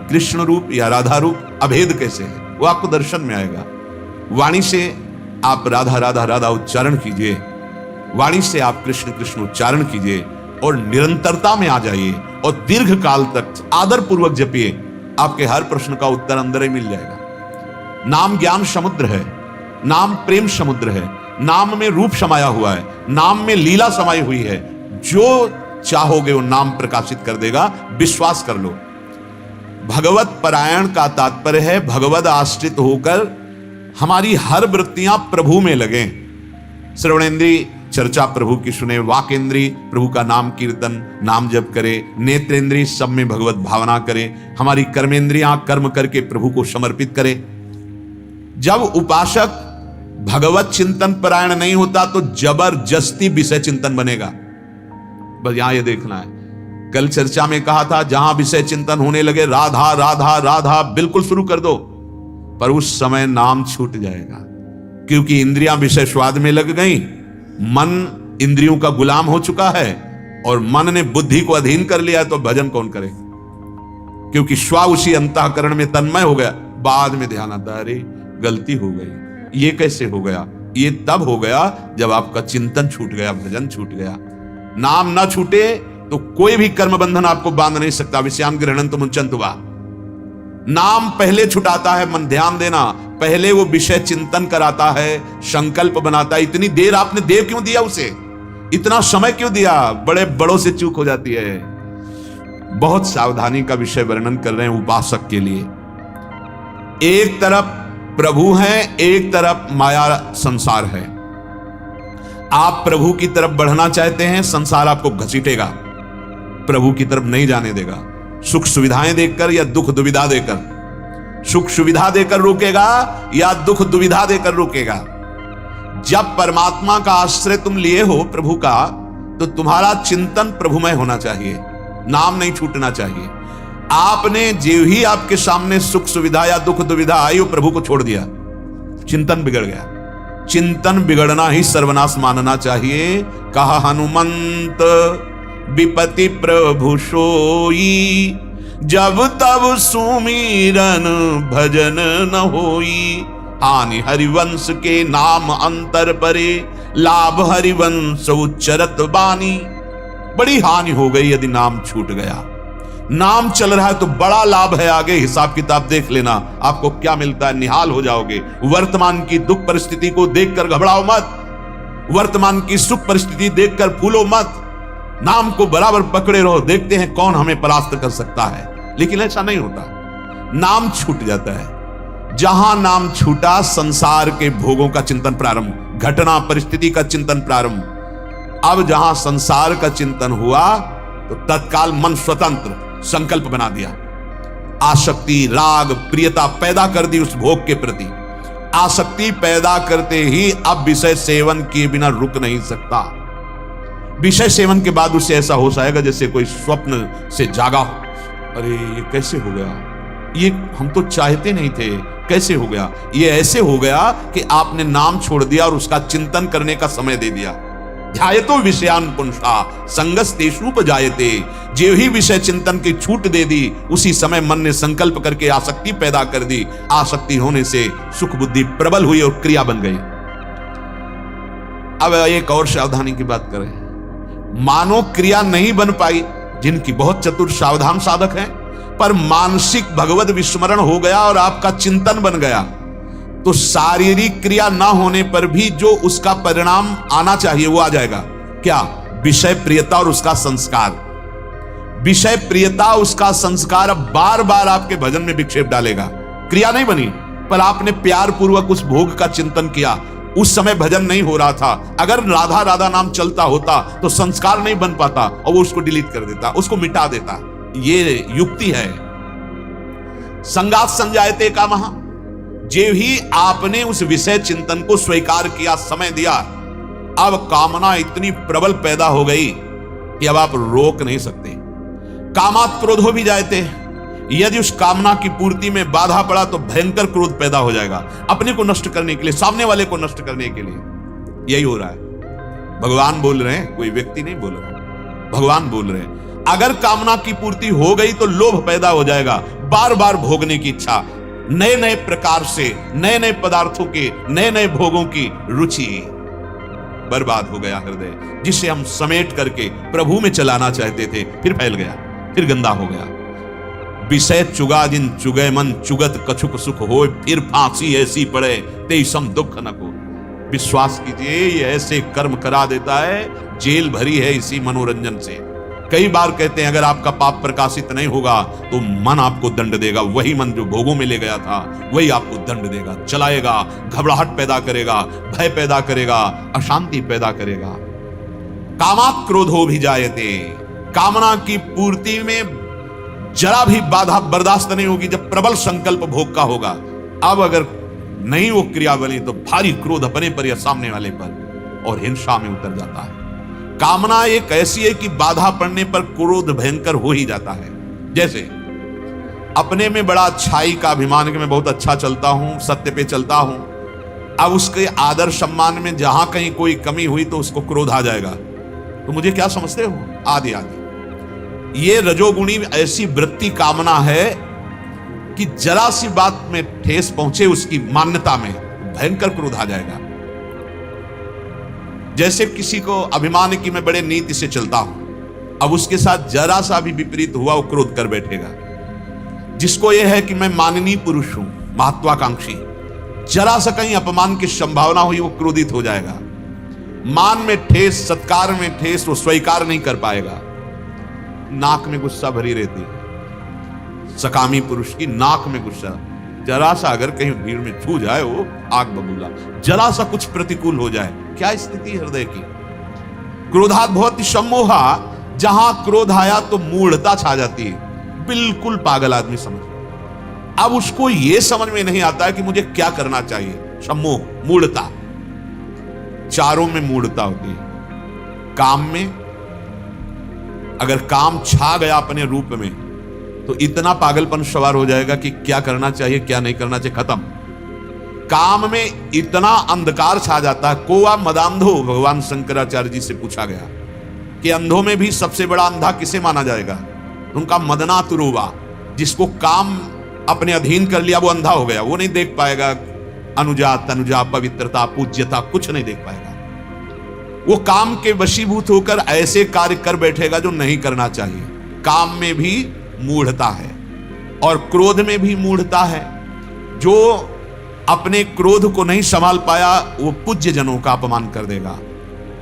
कृष्ण रूप या राधा रूप अभेद कैसे है, वो आपको दर्शन में आएगा। वाणी से आप राधा राधा राधा उच्चारण कीजिए, वाणी से आप कृष्ण कृष्ण उच्चारण कीजिए और निरंतरता में आ जाइए और दीर्घ काल तक आदर पूर्वक जपिए। आपके हर प्रश्न का उत्तर अंदर ही मिल जाएगा। नाम ज्ञान समुद्र है, नाम प्रेम समुद्र है, नाम में रूप समाया हुआ है, नाम में लीला समाई हुई है। जो चाहोगे वो नाम प्रकाशित कर देगा, विश्वास कर लो। भगवत परायण का तात्पर्य है भगवत आश्रित होकर हमारी हर वृत्तियां प्रभु में लगे। श्रवणेन्द्रीय चर्चा प्रभु की सुने, वाकेंद्रीय प्रभु का नाम कीर्तन नाम जप करे, नेत्रेंद्रीय सब में भगवत भावना करे, हमारी कर्मेंद्रियां कर्म करके प्रभु को समर्पित करे। जब उपासक भगवत चिंतन परायण नहीं होता तो जबरदस्ती विषय चिंतन बनेगा। बस यहां ये देखना है। कल चर्चा में कहा था जहां विषय चिंतन होने लगे राधा राधा राधा बिल्कुल शुरू कर दो, पर उस समय नाम छूट जाएगा, क्योंकि इंद्रियां विषय स्वाद में लग गई, मन इंद्रियों का गुलाम हो चुका है और मन ने बुद्धि को अधीन कर लिया, तो भजन कौन करे? क्योंकि स्वा उसी अंतःकरण में तन्मय हो गया। बाद में ध्यान आता, अरे गलती हो गई, ये कैसे हो गया? ये तब हो गया जब आपका चिंतन छूट गया, भजन छूट गया। नाम ना छूटे तो कोई भी कर्म बंधन आपको बांध नहीं सकता। विषयान ग्रहणन तो मुंचन हुआ। नाम पहले छुटाता है, मन ध्यान देना, पहले वो विषय चिंतन कराता है, संकल्प बनाता है। इतनी देर आपने देर क्यों दिया उसे? इतना समय क्यों दिया? बड़े बड़ों से चूक हो जाती है। बहुत सावधानी का विषय वर्णन कर रहे हैं उपासक के लिए। एक तरफ प्रभु है, एक तरफ माया संसार है। आप प्रभु की तरफ बढ़ना चाहते हैं, संसार आपको घसीटेगा, प्रभु की तरफ नहीं जाने देगा। सुख सुविधाएं देकर या दुख दुविधा देकर, सुख सुविधा देकर रोकेगा या दुख दुविधा देकर रोकेगा। जब परमात्मा का आश्रय तुम लिए हो प्रभु का, तो तुम्हारा चिंतन प्रभुमय होना चाहिए, नाम नहीं छूटना चाहिए। आपने जो ही आपके सामने सुख सुविधा या दुख दुविधा आई, वो प्रभु को छोड़ दिया, चिंतन बिगड़ गया। चिंतन बिगड़ना ही सर्वनाश मानना चाहिए। कहा हनुमंत विपति प्रभु सोई, जब तब सुमीरन भजन न होई। हानि हरिवंश के नाम अंतर परे, लाभ हरिवंश उच्चरत बानी। बड़ी हानि हो गई यदि नाम छूट गया। नाम चल रहा है तो बड़ा लाभ है, आगे हिसाब किताब देख लेना, आपको क्या मिलता है, निहाल हो जाओगे। वर्तमान की दुख परिस्थिति को देखकर घबराओ मत, वर्तमान की सुख परिस्थिति देखकर फूलो मत। नाम को बराबर पकड़े रहो, देखते हैं कौन हमें परास्त कर सकता है। लेकिन ऐसा नहीं होता, नाम छूट जाता है। जहां नाम छूटा, संसार के भोगों का चिंतन प्रारंभ, घटना परिस्थिति का चिंतन प्रारंभ। अब जहां संसार का चिंतन हुआ तो तत्काल मन स्वतंत्र संकल्प बना दिया। आसक्ति राग प्रियता पैदा कर दी उस भोग के प्रति। आसक्ति पैदा करते ही अब विषय सेवन किए बिना रुक नहीं सकता। विषय सेवन के बाद उससे ऐसा हो जाएगा जैसे कोई स्वप्न से जागा हो। अरे ये कैसे हो गया, ये हम तो चाहते नहीं थे, कैसे हो गया? ये ऐसे हो गया कि आपने नाम छोड़ दिया और उसका चिंतन करने का समय दे दिया। ध्यायतो विषयान पुंसा संगस्तेषूप जायते। जो ही विषय चिंतन की छूट दे दी, उसी समय मन ने संकल्प करके आसक्ति पैदा कर दी। आसक्ति होने से सुख बुद्धि प्रबल हुई और क्रिया बन गई। अब एक और सावधानी की बात करें। मानो क्रिया नहीं बन पाई, जिनकी बहुत चतुर सावधान साधक हैं, पर मानसिक भगवत विस्मरण हो गया और आपका चिंतन बन गया, तो शारीरिक क्रिया ना होने पर भी जो उसका परिणाम आना चाहिए वो आ जाएगा। क्या? विषय प्रियता और उसका संस्कार। विषय प्रियता उसका संस्कार अब बार बार आपके भजन में विक्षेप डालेगा। क्रिया नहीं बनी, पर आपने प्यार पूर्वक उस भोग का चिंतन किया। उस समय भजन नहीं हो रहा था। अगर राधा राधा नाम चलता होता तो संस्कार नहीं बन पाता और वो उसको डिलीट कर देता, उसको मिटा देता। ये युक्ति है। संगात संजायते कामः। जो ही आपने उस विषय चिंतन को स्वीकार किया, समय दिया, अब कामना इतनी प्रबल पैदा हो गई कि अब आप रोक नहीं सकते। कामात् क्रोधो भी जायते। यदि उस कामना की पूर्ति में बाधा पड़ा तो भयंकर क्रोध पैदा हो जाएगा, अपने को नष्ट करने के लिए, सामने वाले को नष्ट करने के लिए। यही हो रहा है। भगवान बोल रहे हैं, कोई व्यक्ति नहीं बोल रहा, भगवान बोल रहे हैं। अगर कामना की पूर्ति हो गई तो लोभ पैदा हो जाएगा, बार बार भोगने की इच्छा, नए नए प्रकार से, नए नए पदार्थों के, नए नए भोगों की रुचि। बर्बाद हो गया हृदय, जिसे हम समेट करके प्रभु में चलाना चाहते थे, फिर फैल गया, फिर गंदा हो गया। विषय चुगा जिन चुगे मन चुगत कछुक सुख हो, फिर फांसी ऐसी पड़े ते सम दुख न को। विश्वास कीजिए ये ऐसे कर्म करा देता है, जेल भरी है इसी मनोरंजन से। कई बार कहते हैं अगर आपका पाप प्रकाशित नहीं होगा तो मन आपको दंड देगा। वही मन जो भोगों में ले गया था वही आपको दंड देगा, चलाएगा, घबराहट पैदा करेगा, भय पैदा करेगा, अशांति पैदा करेगा। कामात् क्रोधो भी जायते, कामना की पूर्ति में जरा भी बाधा बर्दाश्त नहीं होगी जब प्रबल संकल्प भोग का होगा। अब अगर नहीं वो क्रिया बनी तो भारी क्रोध अपने पर या सामने वाले पर और हिंसा में उतर जाता है। कामना एक ऐसी है कि बाधा पड़ने पर क्रोध भयंकर हो ही जाता है। जैसे अपने में बड़ा अच्छाई का अभिमान कि मैं बहुत अच्छा चलता हूं, सत्य पे चलता हूं, अब उसके आदर सम्मान में जहां कहीं कोई कमी हुई तो उसको क्रोध आ जाएगा, तो मुझे क्या समझते हो, आदि आदि। ये रजोगुणी ऐसी वृत्ति कामना है कि जरा सी बात में ठेस पहुंचे उसकी मान्यता में भयंकर क्रोध आ जाएगा। जैसे किसी को अभिमान है कि मैं बड़े नीति से चलता हूं, अब उसके साथ जरा सा भी विपरीत हुआ वो क्रोध कर बैठेगा। जिसको यह है कि मैं माननीय पुरुष हूं, महत्वाकांक्षी, जरा सा कहीं अपमान की संभावना हुई वो क्रोधित हो जाएगा। मान में ठेस, सत्कार में ठेस वो स्वीकार नहीं कर पाएगा। नाक में गुस्सा भरी रहती है सकामी पुरुष की, नाक में गुस्सा, जरा सा अगर कहीं भीड़ में छू जाए वो आग बबूला, जरा सा कुछ प्रतिकूल हो जाए, क्या स्थिति हृदय की। क्रोधात् भवति सम्मोहा, जहां क्रोध आया तो मूढ़ता छा जाती है, बिल्कुल पागल आदमी समझ। अब उसको यह समझ में नहीं आता है कि मुझे क्या करना चाहिए। सम्मोह, मूढ़ता, चारों में मूढ़ता होती है। काम में अगर काम छा गया अपने रूप में तो इतना पागलपन सवार हो जाएगा कि क्या करना चाहिए क्या नहीं करना चाहिए, खत्म। काम में इतना अंधकार छा जाता है। कोआ मदांधो, भगवान शंकराचार्य जी से पूछा गया कि अंधों में भी सबसे बड़ा अंधा किसे माना जाएगा? उनका मदना तुरुवा, जिसको काम अपने अधीन कर लिया वो अंधा हो गया, वो नहीं देख पाएगा अनुजा तनुजा, पवित्रता, पूज्यता, कुछ नहीं देख पाएगा। वो काम के वशीभूत होकर ऐसे कार्य कर बैठेगा जो नहीं करना चाहिए। काम में भी मूढ़ता है और क्रोध में भी मूढ़ता है। जो अपने क्रोध को नहीं संभाल पाया वो पूज्य जनों का अपमान कर देगा,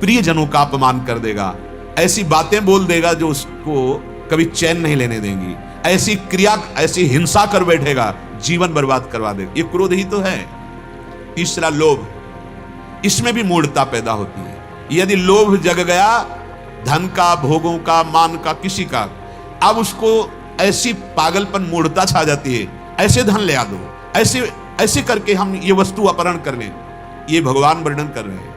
प्रिय जनों का अपमान कर देगा, ऐसी बातें बोल देगा जो उसको कभी चैन नहीं लेने देंगी, ऐसी क्रिया, ऐसी हिंसा कर बैठेगा, जीवन बर्बाद करवा देगा। ये क्रोध ही तो है। तीसरा लोभ, इसमें भी मूढ़ता पैदा होती है। यदि लोभ जग गया धन का, भोगों का, मान का, किसी का, अब उसको ऐसी पागलपन मूढ़ता छा जाती है, ऐसे धन ले आ दो, ऐसे करके हम ये वस्तु अपहरण कर लें। ये भगवान वर्णन कर रहे हैं।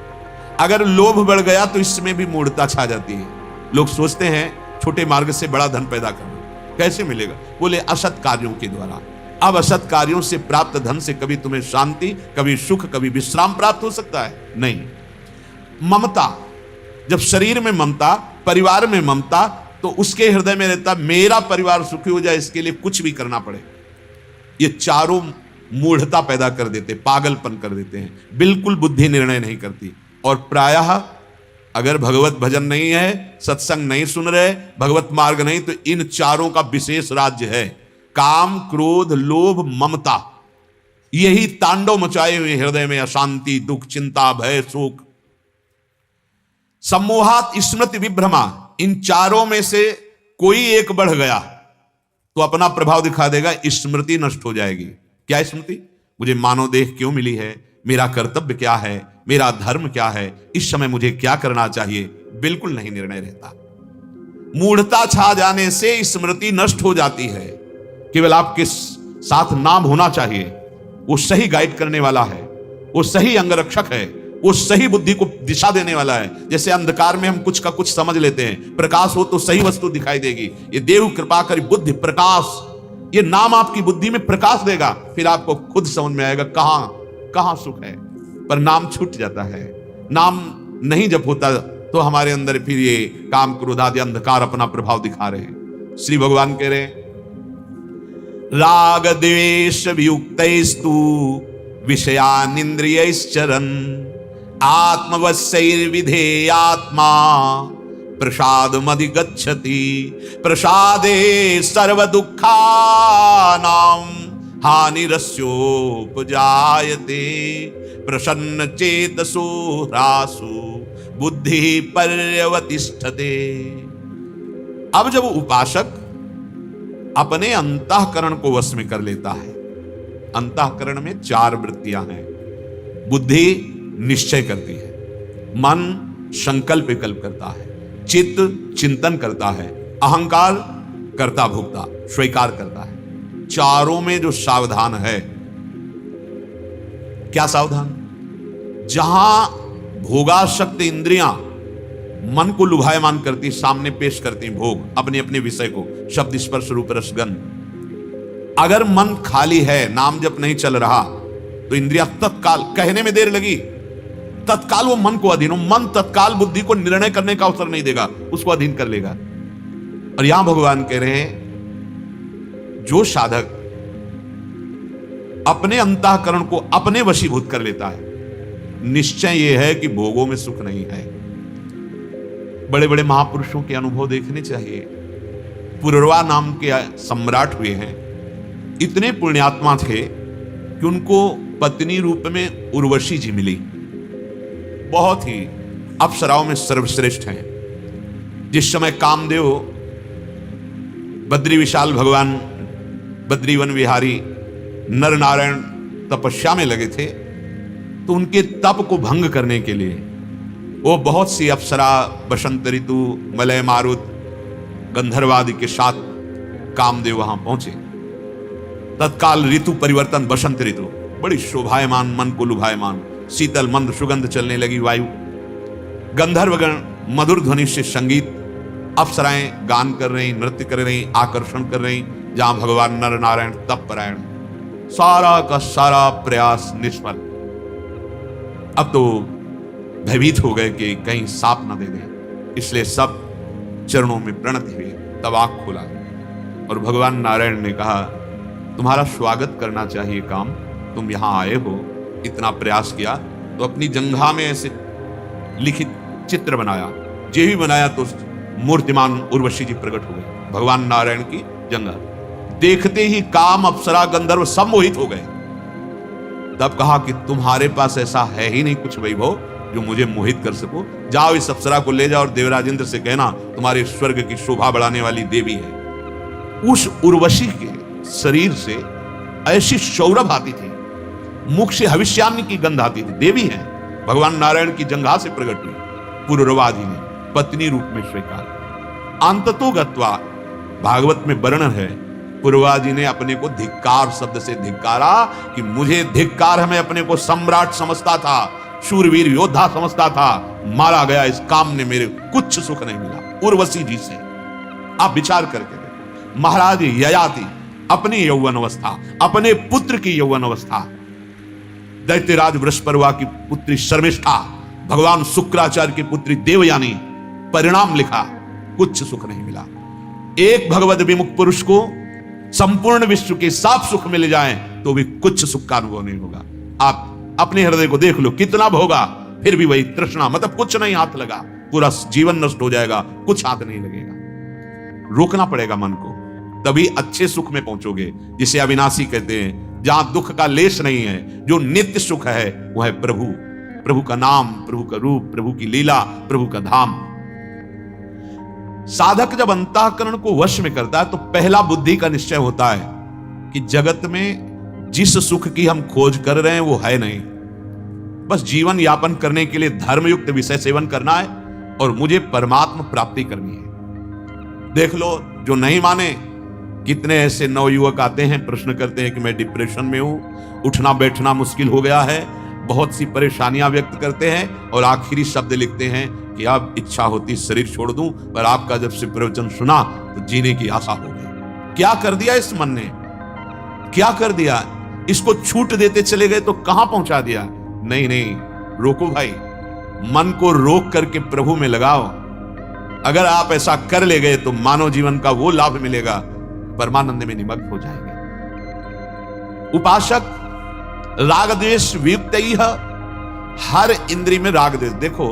अगर लोभ बढ़ गया तो इसमें भी मूढ़ता छा जाती है। लोग सोचते हैं छोटे मार्ग से बड़ा धन पैदा करना, कैसे मिलेगा? बोले असत कार्यों के द्वारा। अब असत कार्यों से प्राप्त धन से कभी तुम्हें शांति, कभी सुख, कभी विश्राम प्राप्त हो सकता है? नहीं। ममता, जब शरीर में ममता, परिवार में ममता, तो उसके हृदय में रहता मेरा परिवार सुखी हो जाए, इसके लिए कुछ भी करना पड़े। ये चारों मूढ़ता पैदा कर देते, पागलपन कर देते हैं, बिल्कुल बुद्धि निर्णय नहीं करती। और प्रायः अगर भगवत भजन नहीं है, सत्संग नहीं सुन रहे, भगवत मार्ग नहीं, तो इन चारों का विशेष राज्य है। काम, क्रोध, लोभ, ममता, यही तांडव मचाए हुए हृदय में अशांति, दुख, चिंता, भय, शोक। सम्मोहात् स्मृति विभ्रमा, इन चारों में से कोई एक बढ़ गया तो अपना प्रभाव दिखा देगा, स्मृति नष्ट हो जाएगी। क्या स्मृति? मुझे मानव देह क्यों मिली है, मेरा कर्तव्य क्या है, मेरा धर्म क्या है, इस समय मुझे क्या करना चाहिए, बिल्कुल नहीं निर्णय रहता। मूढ़ता छा जाने से स्मृति नष्ट हो जाती है। केवल आपके साथ नाम होना चाहिए, वो सही गाइड करने वाला है, वो सही अंगरक्षक है, वो सही बुद्धि को दिशा देने वाला है। जैसे अंधकार में हम कुछ का कुछ समझ लेते हैं, प्रकाश हो तो सही वस्तु दिखाई देगी। ये देव कृपा करी बुद्धि प्रकाश, ये नाम आपकी बुद्धि में प्रकाश देगा, फिर आपको खुद समझ में आएगा कहां सुख है। पर नाम छूट जाता है, नाम नहीं जब होता तो हमारे अंदर फिर ये काम, क्रोध आदि अंधकार अपना प्रभाव दिखा रहे हैं। श्री भगवान कह रहे हैं राग द्वेष वियुक्तैस्तु विषयानिंद्रियैश्चरन् आत्मवश्यैर्विधेयात्मा प्रसादमधिगच्छति प्रसादे सर्व दुःखानां हानिरस्योपजायते प्रसन्न चेतसो ह्रासो बुद्धि पर्यवतिष्ठते। अब जब उपासक अपने अंतःकरण को वश में कर लेता है, अंतःकरण में 4 वृत्तियां हैं। बुद्धि निश्चय करती है, मन संकल्प विकल्प करता है, चित्त चिंतन करता है, अहंकार कर्ता भोक्ता स्वीकार करता है। चारों में जो सावधान है, क्या सावधान? जहां भोगासक्त इंद्रियां मन को लुभायमान करती, सामने पेश करती भोग, अपने अपने विषय को, शब्द स्पर्श रूप रस गंध। अगर मन खाली है, नाम जप नहीं चल रहा, तो इंद्रियां तत्काल, कहने में देर लगी, तत्काल वो मन को अधीन हो। मन तत्काल बुद्धि को निर्णय करने का अवसर नहीं देगा, उसको अधीन कर लेगा। और यहां भगवान कह रहे हैं, जो साधक अपने अंतःकरण को अपने वशीभूत कर लेता है, निश्चय यह है कि भोगों में सुख नहीं है। बड़े बड़े महापुरुषों के अनुभव देखने चाहिए। पुररवा नाम के सम्राट हुए हैं, इतने पुण्यात्मा थे कि उनको पत्नी रूप में उर्वशी जी मिली, बहुत ही अप्सराओं में सर्वश्रेष्ठ हैं। जिस समय कामदेव बद्री विशाल भगवान बद्रीवन विहारी नर नारायण तपस्या में लगे थे, तो उनके तप को भंग करने के लिए वो बहुत सी अप्सरा, बसंत ऋतु, मलय मारुत, गंधर्वादि के साथ कामदेव वहां पहुंचे। तत्काल ऋतु परिवर्तन, बसंत ऋतु, बड़ी शोभायमान, मन को लुभायमान, शीतल मंद सुगंध चलने लगी वायु। गंधर्वगण मधुर ध्वनि से संगीत, अप्सराएं गान कर रही, नृत्य कर रही, आकर्षण कर रही। जहां भगवान नर नारायण तप परायण, सारा का सारा प्रयास निष्फल। अब तो भयभीत हो गए कि कहीं सांप न दे दे, इसलिए सब चरणों में प्रणति हुई। तब आंख खोला और भगवान नारायण ने कहा, तुम्हारा स्वागत करना चाहिए काम, तुम यहां आए हो, इतना प्रयास किया, तो अपनी जंघा में ऐसे लिखित चित्र बनाया। जे भी बनाया तो मूर्तिमान उर्वशी जी प्रकट हो गए, भगवान नारायण की जंघा। देखते ही काम, अप्सरा, गंधर्व सब मोहित हो गए। तब कहा कि तुम्हारे पास ऐसा है ही नहीं कुछ वैभव जो मुझे मोहित कर सको। जाओ इस अप्सरा को ले जाओ और देवराजेंद्र से कहना तुम्हारे स्वर्ग की शोभा बढ़ाने वाली देवी है। उस उर्वशी के शरीर से ऐसी सौरभ आती थी, मुख से हविष्यान्न की गंध आती थी। देवी है, भगवान नारायण की जंघा से प्रकट हुई। पुररवा जी ने पत्नी रूप में स्वीकार। अंततो गत्वा, भागवत में वर्णन है, पुररवा जी ने अपने को धिक्कार शब्द से धिक्कारा कि मुझे धिक्कार है, मैं अपने को सम्राट समझता था, शूरवीर योद्धा समझता था, मारा गया, इस काम ने मेरे कुछ सुख नहीं मिला। उर्वशी जी से आप विचार करके देखो। महाराज ययाति अपनी यौवन अवस्था, अपने पुत्र की यौवन अवस्था, दैत्यराज वृषपर्वा की पुत्री शर्मिष्ठा, भगवान शुक्राचार्य की पुत्री देवयानी, परिणाम लिखा, कुछ सुख नहीं मिला। एक भगवत विमुख पुरुष को संपूर्ण विश्व के साफ सुख मिल जाए तो भी कुछ सुख का अनुभव नहीं होगा। आप अपने हृदय को देख लो, कितना भोगा फिर भी वही तृष्णा, मतलब कुछ नहीं हाथ लगा, पूरा जीवन नष्ट हो जाएगा, कुछ हाथ नहीं लगेगा। रोकना पड़ेगा मन को, तभी अच्छे सुख में पहुंचोगे, जिसे अविनाशी कहते हैं, जहां दुख का लेश नहीं है। जो नित्य सुख है वह है प्रभु, प्रभु का नाम, प्रभु का रूप, प्रभु की लीला, प्रभु का धाम। साधक जब अंतःकरण को वश में करता है तो पहला बुद्धि का निश्चय होता है कि जगत में जिस सुख की हम खोज कर रहे हैं वो है नहीं, बस जीवन यापन करने के लिए धर्मयुक्त विषय सेवन करना है और मुझे परमात्मा प्राप्ति करनी है। देख लो, जो नहीं माने, कितने ऐसे नवयुवक आते हैं, प्रश्न करते हैं कि मैं डिप्रेशन में हूं, उठना बैठना मुश्किल हो गया है, बहुत सी परेशानियां व्यक्त करते हैं और आखिरी शब्द लिखते हैं कि अब इच्छा होती शरीर छोड़ दूं, पर आपका जब से प्रवचन सुना तो जीने की आशा हो गई। क्या कर दिया इस मन ने, क्या कर दिया? इसको छूट देते चले गए तो कहां पहुंचा दिया। नहीं नहीं, रोको भाई, मन को रोक करके प्रभु में लगाओ। अगर आप ऐसा कर ले गए तो मानव जीवन का वो लाभ मिलेगा, परमानंद में निमग्न हो जाएंगे। उपासक राग द्वेष वियुक्त ही है, हर इंद्रिय में राग द्वेष। देखो,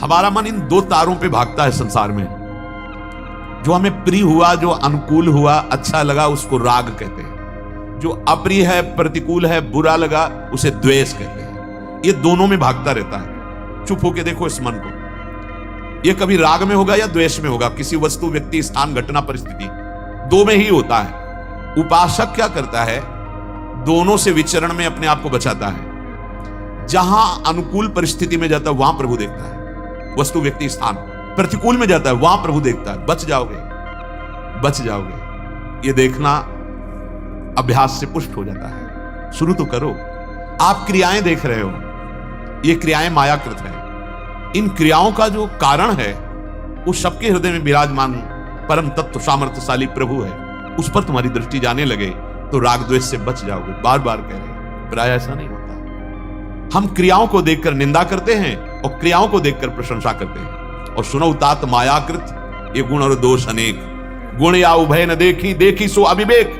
हमारा मन इन दो तारों पे भागता है संसार में। जो हमें प्रिय हुआ, जो अनुकूल हुआ, अच्छा लगा, उसको राग कहते हैं। जो अप्रिय है, प्रतिकूल है, बुरा लगा, उसे द्वेष कहते हैं। ये दोनों में भागता रहता है। चुप होके देखो इस मन को, ये कभी राग में होगा या द्वेष में होगा। किसी वस्तु, व्यक्ति, स्थान, घटना, परिस्थिति, दो में ही होता है। उपासक क्या करता है? दोनों से विचरण में अपने आप को बचाता है। जहां अनुकूल परिस्थिति में जाता है वहां प्रभु देखता है, वस्तु, व्यक्ति, स्थान। प्रतिकूल में जाता है वहां प्रभु देखता है। बच जाओगे, बच जाओगे। ये देखना अभ्यास से पुष्ट हो जाता है। शुरू तो करो। आप क्रियाएं देख रहे हो, ये क्रियाएं मायाकृत है। इन क्रियाओं का जो कारण है वो सबके हृदय में विराजमान परम तत्व सामर्थ्यशाली प्रभु है। उस पर तुम्हारी दृष्टि जाने लगे तो राग द्वेष से बच जाओगे। बार बार कह रहे, प्राय ऐसा नहीं होता। हम क्रियाओं को देखकर निंदा करते हैं और क्रियाओं को देखकर प्रशंसा करते हैं। और सुनो तात मायाकृत, ये गुण और दोष अनेक। गुण या उभय न देखी, देखी सो अविवेक।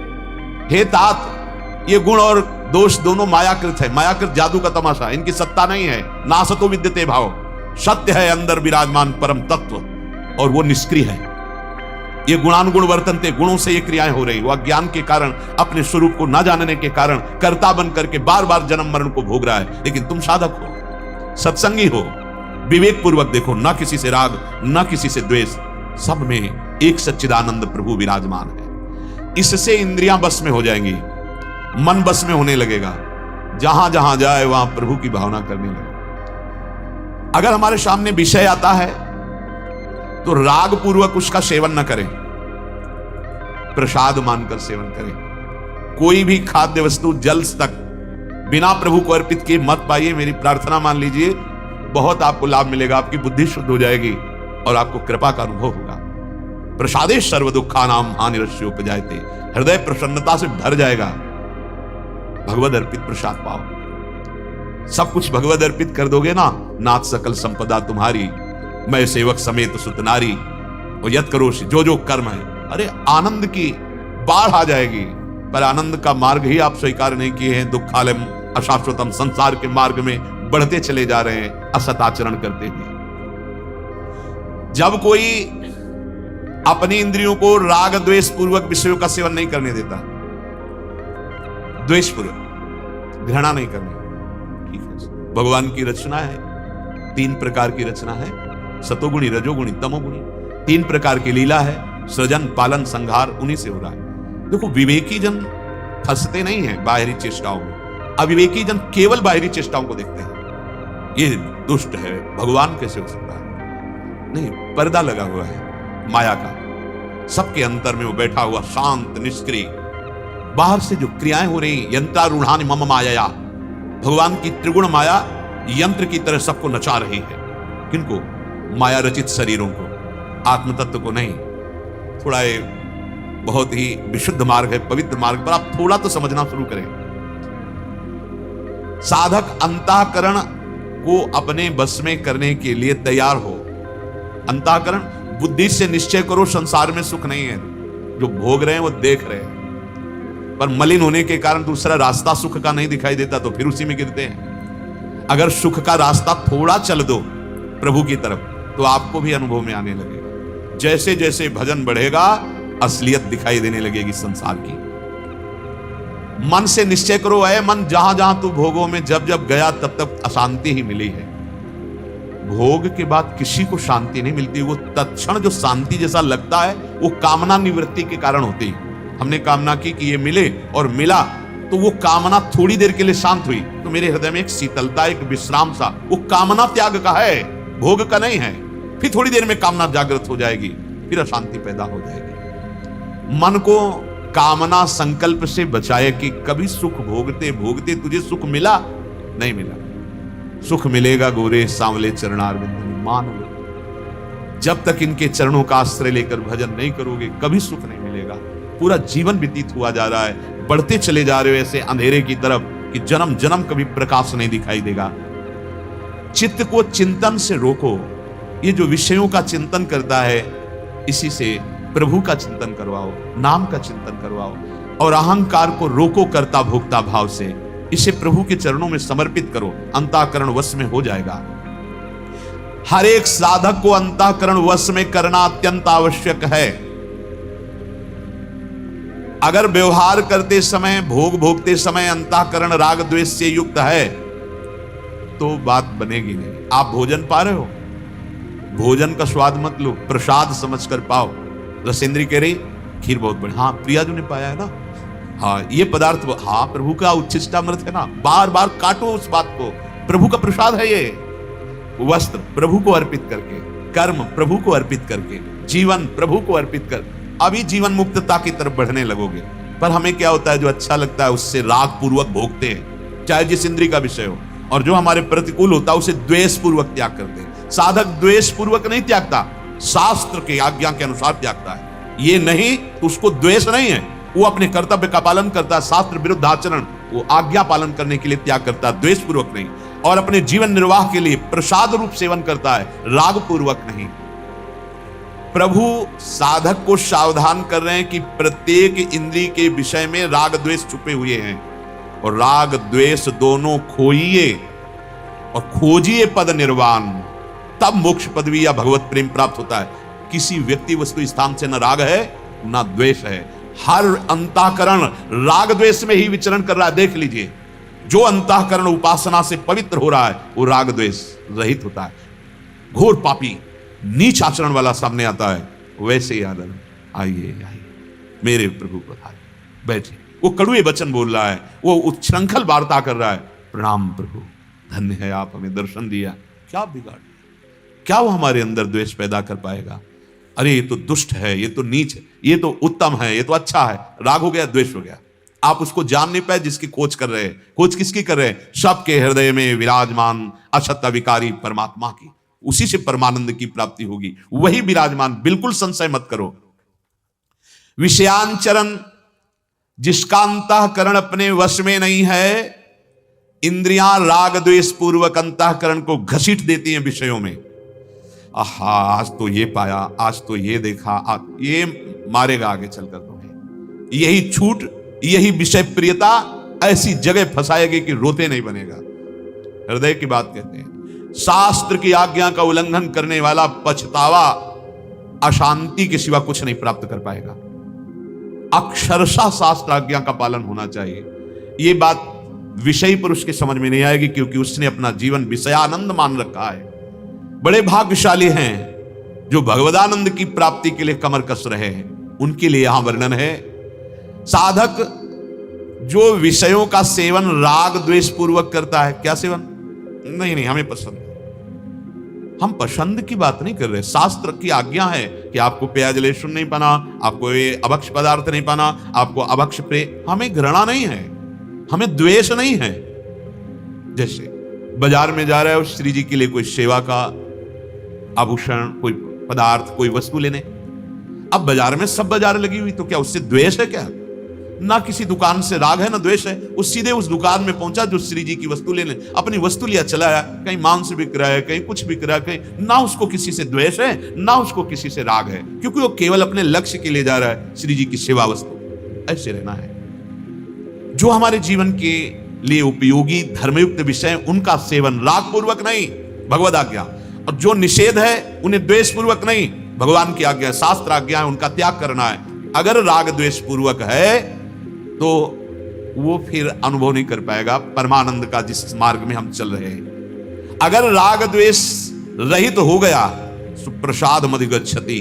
हे तात, ये गुण और दोष दोनों मायाकृत है। मायाकृत जादू का तमाशा, इनकी सत्ता नहीं है। नासतो विद्यते भाव, सत्य है अंदर विराजमान परम तत्व और वो निष्क्रिय है। ये गुणानुगुण वर्तनते, गुणों से ये क्रियाएं हो रही। वो अज्ञान के कारण, अपने स्वरूप को न जानने के कारण कर्ता बन करके बार बार जन्म मरण को भोग रहा है। लेकिन तुम साधक हो, सत्संगी हो, विवेक पूर्वक देखो, न किसी से राग, न किसी से द्वेष, सब में एक सच्चिदानंद प्रभु विराजमान है। इससे इंद्रियां बस में हो जाएंगी, मन बस में होने लगेगा। जहां जहां जाए वहां प्रभु की भावना करने लगे। अगर हमारे सामने विषय आता है तो राग पूर्वक उसका सेवन न करें, प्रसाद मानकर सेवन करें। कोई भी खाद्य वस्तु, जल तक बिना प्रभु को अर्पित किए मत पाइए। मेरी प्रार्थना मान लीजिए, बहुत आपको लाभ मिलेगा। आपकी बुद्धि शुद्ध हो जाएगी और आपको कृपा का अनुभव होगा। प्रसादे सर्व दुखानाम हानिरस्योपजायते, हृदय प्रसन्नता से भर जाएगा। भगवद अर्पित प्रसाद पाओ। सब कुछ भगवद अर्पित कर दोगे ना, नाथ सकल संपदा तुम्हारी, मैं सेवक समेत सुतनारी, और यत करो जो जो कर्म है। अरे आनंद की बाढ़ आ जाएगी। पर आनंद का मार्ग ही आप स्वीकार नहीं किए हैं। दुखालयम अशाश्वतम, संसार के मार्ग में बढ़ते चले जा रहे हैं असत आचरण करते हुए। जब कोई अपनी इंद्रियों को राग द्वेष पूर्वक विषयों का सेवन नहीं करने देता, द्वेष पूर्वक, घृणा नहीं करनी, ठीक है। भगवान की रचना है, 3 प्रकार की रचना है, सतोगुणी, रजोगुणी, तमोगुणी। 3 प्रकार की लीला है, सृजन, पालन, संहार उन्हीं से हो रहा है। देखो, विवेकी जन फंसते नहीं है बाहरी चेष्टाओं में। अविवेकी जन केवल बाहरी चेष्टाओं को देखते हैं। ये दुष्ट है, भगवान कैसे हो सकता है? नहीं, पर्दा लगा हुआ है माया का। सबके अंतर में वो बैठा हुआ शांत निष्क्रिय। बाहर से जो क्रियाएं हो रही, यंत्रारूढ़ानि मम माया, भगवान की त्रिगुण माया यंत्र की तरह सबको नचा रही है। किनको? माया रचित शरीरों को, आत्म तत्व को नहीं। थोड़ा बहुत ही विशुद्ध मार्ग है, पवित्र मार्ग पर आप थोड़ा तो समझना शुरू करें। साधक अंतःकरण को अपने बस में करने के लिए तैयार हो। अंतःकरण, बुद्धि से निश्चय करो संसार में सुख नहीं है। जो भोग रहे हैं वो देख रहे हैं, पर मलिन होने के कारण दूसरा रास्ता सुख का नहीं दिखाई देता, तो फिर उसी में गिरते हैं। अगर सुख का रास्ता थोड़ा चल दो प्रभु की तरफ, तो आपको भी अनुभव में आने लगेगा। जैसे जैसे भजन बढ़ेगा, असलियत दिखाई देने लगेगी संसार की। मन से निश्चय करो, ऐ मन, जहां जहां तू भोगों में जब जब गया तब तब अशांति ही मिली है। भोग के बाद किसी को शांति नहीं मिलती। वो तत्क्षण जो शांति जैसा लगता है, वो कामना निवृत्ति के कारण होती है। हमने कामना की कि ये मिले और मिला, तो वो कामना थोड़ी देर के लिए शांत हुई, तो मेरे हृदय में एक शीतलता, एक विश्राम सा, वो कामना त्याग का है, भोग का नहीं है। फिर थोड़ी देर में कामना जागृत हो जाएगी, फिर अशांति पैदा हो जाएगी। मन को कामना संकल्प से बचाए कि कभी सुख भोगते भोगते तुझे सुख मिला, नहीं मिला। सुख मिलेगा गोरे सांवले चरणारविंद मान लो। जब तक इनके चरणों का आश्रय लेकर भजन नहीं करोगे, कभी सुख नहीं मिलेगा। पूरा जीवन व्यतीत हुआ जा रहा है, बढ़ते चले जा रहे हो ऐसे अंधेरे की तरफ कि जन्म जन्म कभी प्रकाश नहीं दिखाई देगा। चित्त को चिंतन से रोको। ये जो विषयों का चिंतन करता है, इसी से प्रभु का चिंतन करवाओ, नाम का चिंतन करवाओ, और अहंकार को रोको कर्ता भोक्ता भाव से। इसे प्रभु के चरणों में समर्पित करो, अंतःकरण वश में हो जाएगा। हर एक साधक को अंतःकरण वश में करना अत्यंत आवश्यक है। अगर व्यवहार करते समय, भोग भोगते समय अंतःकरण राग द्वेष से युक्त है तो बात बनेगी नहीं। आप भोजन पा रहे हो, भोजन का स्वाद मत लो, प्रसाद समझकर पाओ। रसेंद्री कह रही खीर बहुत बढ़िया, हाँ प्रिया जो ने पाया है ना, हाँ ये पदार्थ, हाँ प्रभु का उच्छिष्टामृत है ना, बार बार काटो उस बात को, प्रभु का प्रसाद है ये। वस्त्र प्रभु को अर्पित करके, कर्म प्रभु को अर्पित करके, जीवन प्रभु को अर्पित कर, अभी जीवन मुक्तता की तरफ बढ़ने लगोगे। पर हमें क्या होता है, जो अच्छा लगता है उससे राग पूर्वक भोगते हैं, चाहे जिस इंद्रिय का विषय हो, और जो हमारे प्रतिकूल होता है उसे द्वेष पूर्वक त्याग करते हैं। साधक द्वेष पूर्वक नहीं त्यागता, शास्त्र के आज्ञा के अनुसार त्यागता है। ये नहीं तो उसको द्वेष नहीं है, वो अपने कर्तव्य का पालन करता है, शास्त्र विरुद्ध आचरण वो आज्ञा पालन करने के लिए त्याग करता है, द्वेष पूर्वक नहीं। और अपने जीवन निर्वाह के लिए प्रसाद रूप सेवन करता है, राग पूर्वक नहीं। प्रभु साधक को सावधान कर रहे हैं कि प्रत्येक इंद्रिय के विषय में राग द्वेष छुपे हुए हैं, और राग द्वेष दोनों खोइए और खोजिए पद निर्वाण, तब मोक्ष पदवी या भगवत प्रेम प्राप्त होता है। किसी व्यक्ति वस्तु स्थान से न राग है न द्वेष है, हर अंतःकरण राग द्वेष में ही विचरण कर रहा है। देख लीजिए, जो अंतःकरण उपासना से पवित्र हो रहा है वो राग द्वेष रहित होता है। घोर पापी नीच आचरण वाला सामने आता है, वैसे ही आदर आइए आइए मेरे प्रभु पधारे, बैठे। वो कड़ुए वचन बोल रहा है, वो उच्छृंखल वार्ता कर रहा है, प्रणाम प्रभु, धन्य है आप हमें दर्शन दिया। क्या बिगाड़ दिया, क्या वो हमारे अंदर द्वेष पैदा कर पाएगा? अरे ये तो दुष्ट है, ये तो नीच है, ये तो उत्तम है, ये तो अच्छा है। राग हो गया, द्वेष हो गया। आप उसको जान नहीं पाए जिसकी खोज कर रहे हैं। खोज किसकी कर रहे हैं? सबके हृदय में विराजमान असत्य विकारी परमात्मा की। उसी से परमानंद की प्राप्ति होगी, वही विराजमान, बिल्कुल संशय मत करो। विषयांचरण, जिसका अंतःकरण अपने वश में नहीं है, इंद्रियां राग द्वेष पूर्वक अंतःकरण को घसीट देती हैं विषयों में। आहा, आज तो ये पाया, आज तो ये देखा, ये मारेगा आगे चलकर तुम्हें। यही छूट, यही विषय प्रियता ऐसी जगह फंसाएगी कि रोते नहीं बनेगा। हृदय की बात कहते हैं। शास्त्र की आज्ञा का उल्लंघन करने वाला पछतावा अशांति के सिवा कुछ नहीं प्राप्त कर पाएगा। अक्षरशः शास्त्र आज्ञा का पालन होना चाहिए। ये बात विषयी पुरुष के समझ में नहीं आएगी, क्योंकि उसने अपना जीवन विषयानंद मान रखा है। बड़े भाग्यशाली हैं जो भगवदानंद की प्राप्ति के लिए कमर कस रहे हैं, उनके लिए यहां वर्णन है। साधक जो विषयों का सेवन राग द्वेष पूर्वक करता है, क्या सेवन? नहीं नहीं, हमें पसंद, हम पसंद की बात नहीं कर रहे। शास्त्र की आज्ञा है कि आपको प्याज लहसुन नहीं पाना, आपको ये अभक्ष पदार्थ नहीं पाना, आपको अभक्ष प्रेय, हमें घृणा नहीं है, हमें द्वेष नहीं है। जैसे बाजार में जा रहा है और श्री जी के लिए कोई सेवा का आभूषण, कोई पदार्थ, कोई वस्तु लेने, अब बाजार में सब बाजार लगी हुई, तो क्या उससे द्वेष है? क्या ना किसी दुकान से राग है ना द्वेष है। वो सीधे उस दुकान में पहुंचा जो श्री जी की वस्तु लेने, अपनी वस्तु लिया, चला आया। कहीं मांस बिक रहा है, कहीं कुछ बिक रहा है, कहीं ना उसको किसी से द्वेष है ना उसको किसी से राग है, क्योंकि वो केवल अपने लक्ष्य के लिए जा रहा है, श्री जी की सेवा वस्तु। ऐसे रहना है। जो हमारे जीवन के लिए उपयोगी धर्मयुक्त विषय, उनका सेवन राग पूर्वक नहीं, भगवद आज्ञा, और जो निषेध है उन्हें द्वेष पूर्वक नहीं, भगवान की आज्ञा, शास्त्र आज्ञा है, उनका त्याग करना है। अगर राग द्वेष पूर्वक है तो वो फिर अनुभव नहीं कर पाएगा परमानंद का, जिस मार्ग में हम चल रहे हैं। अगर राग द्वेष रहित हो गया तो प्रसाद मधिगच्छति,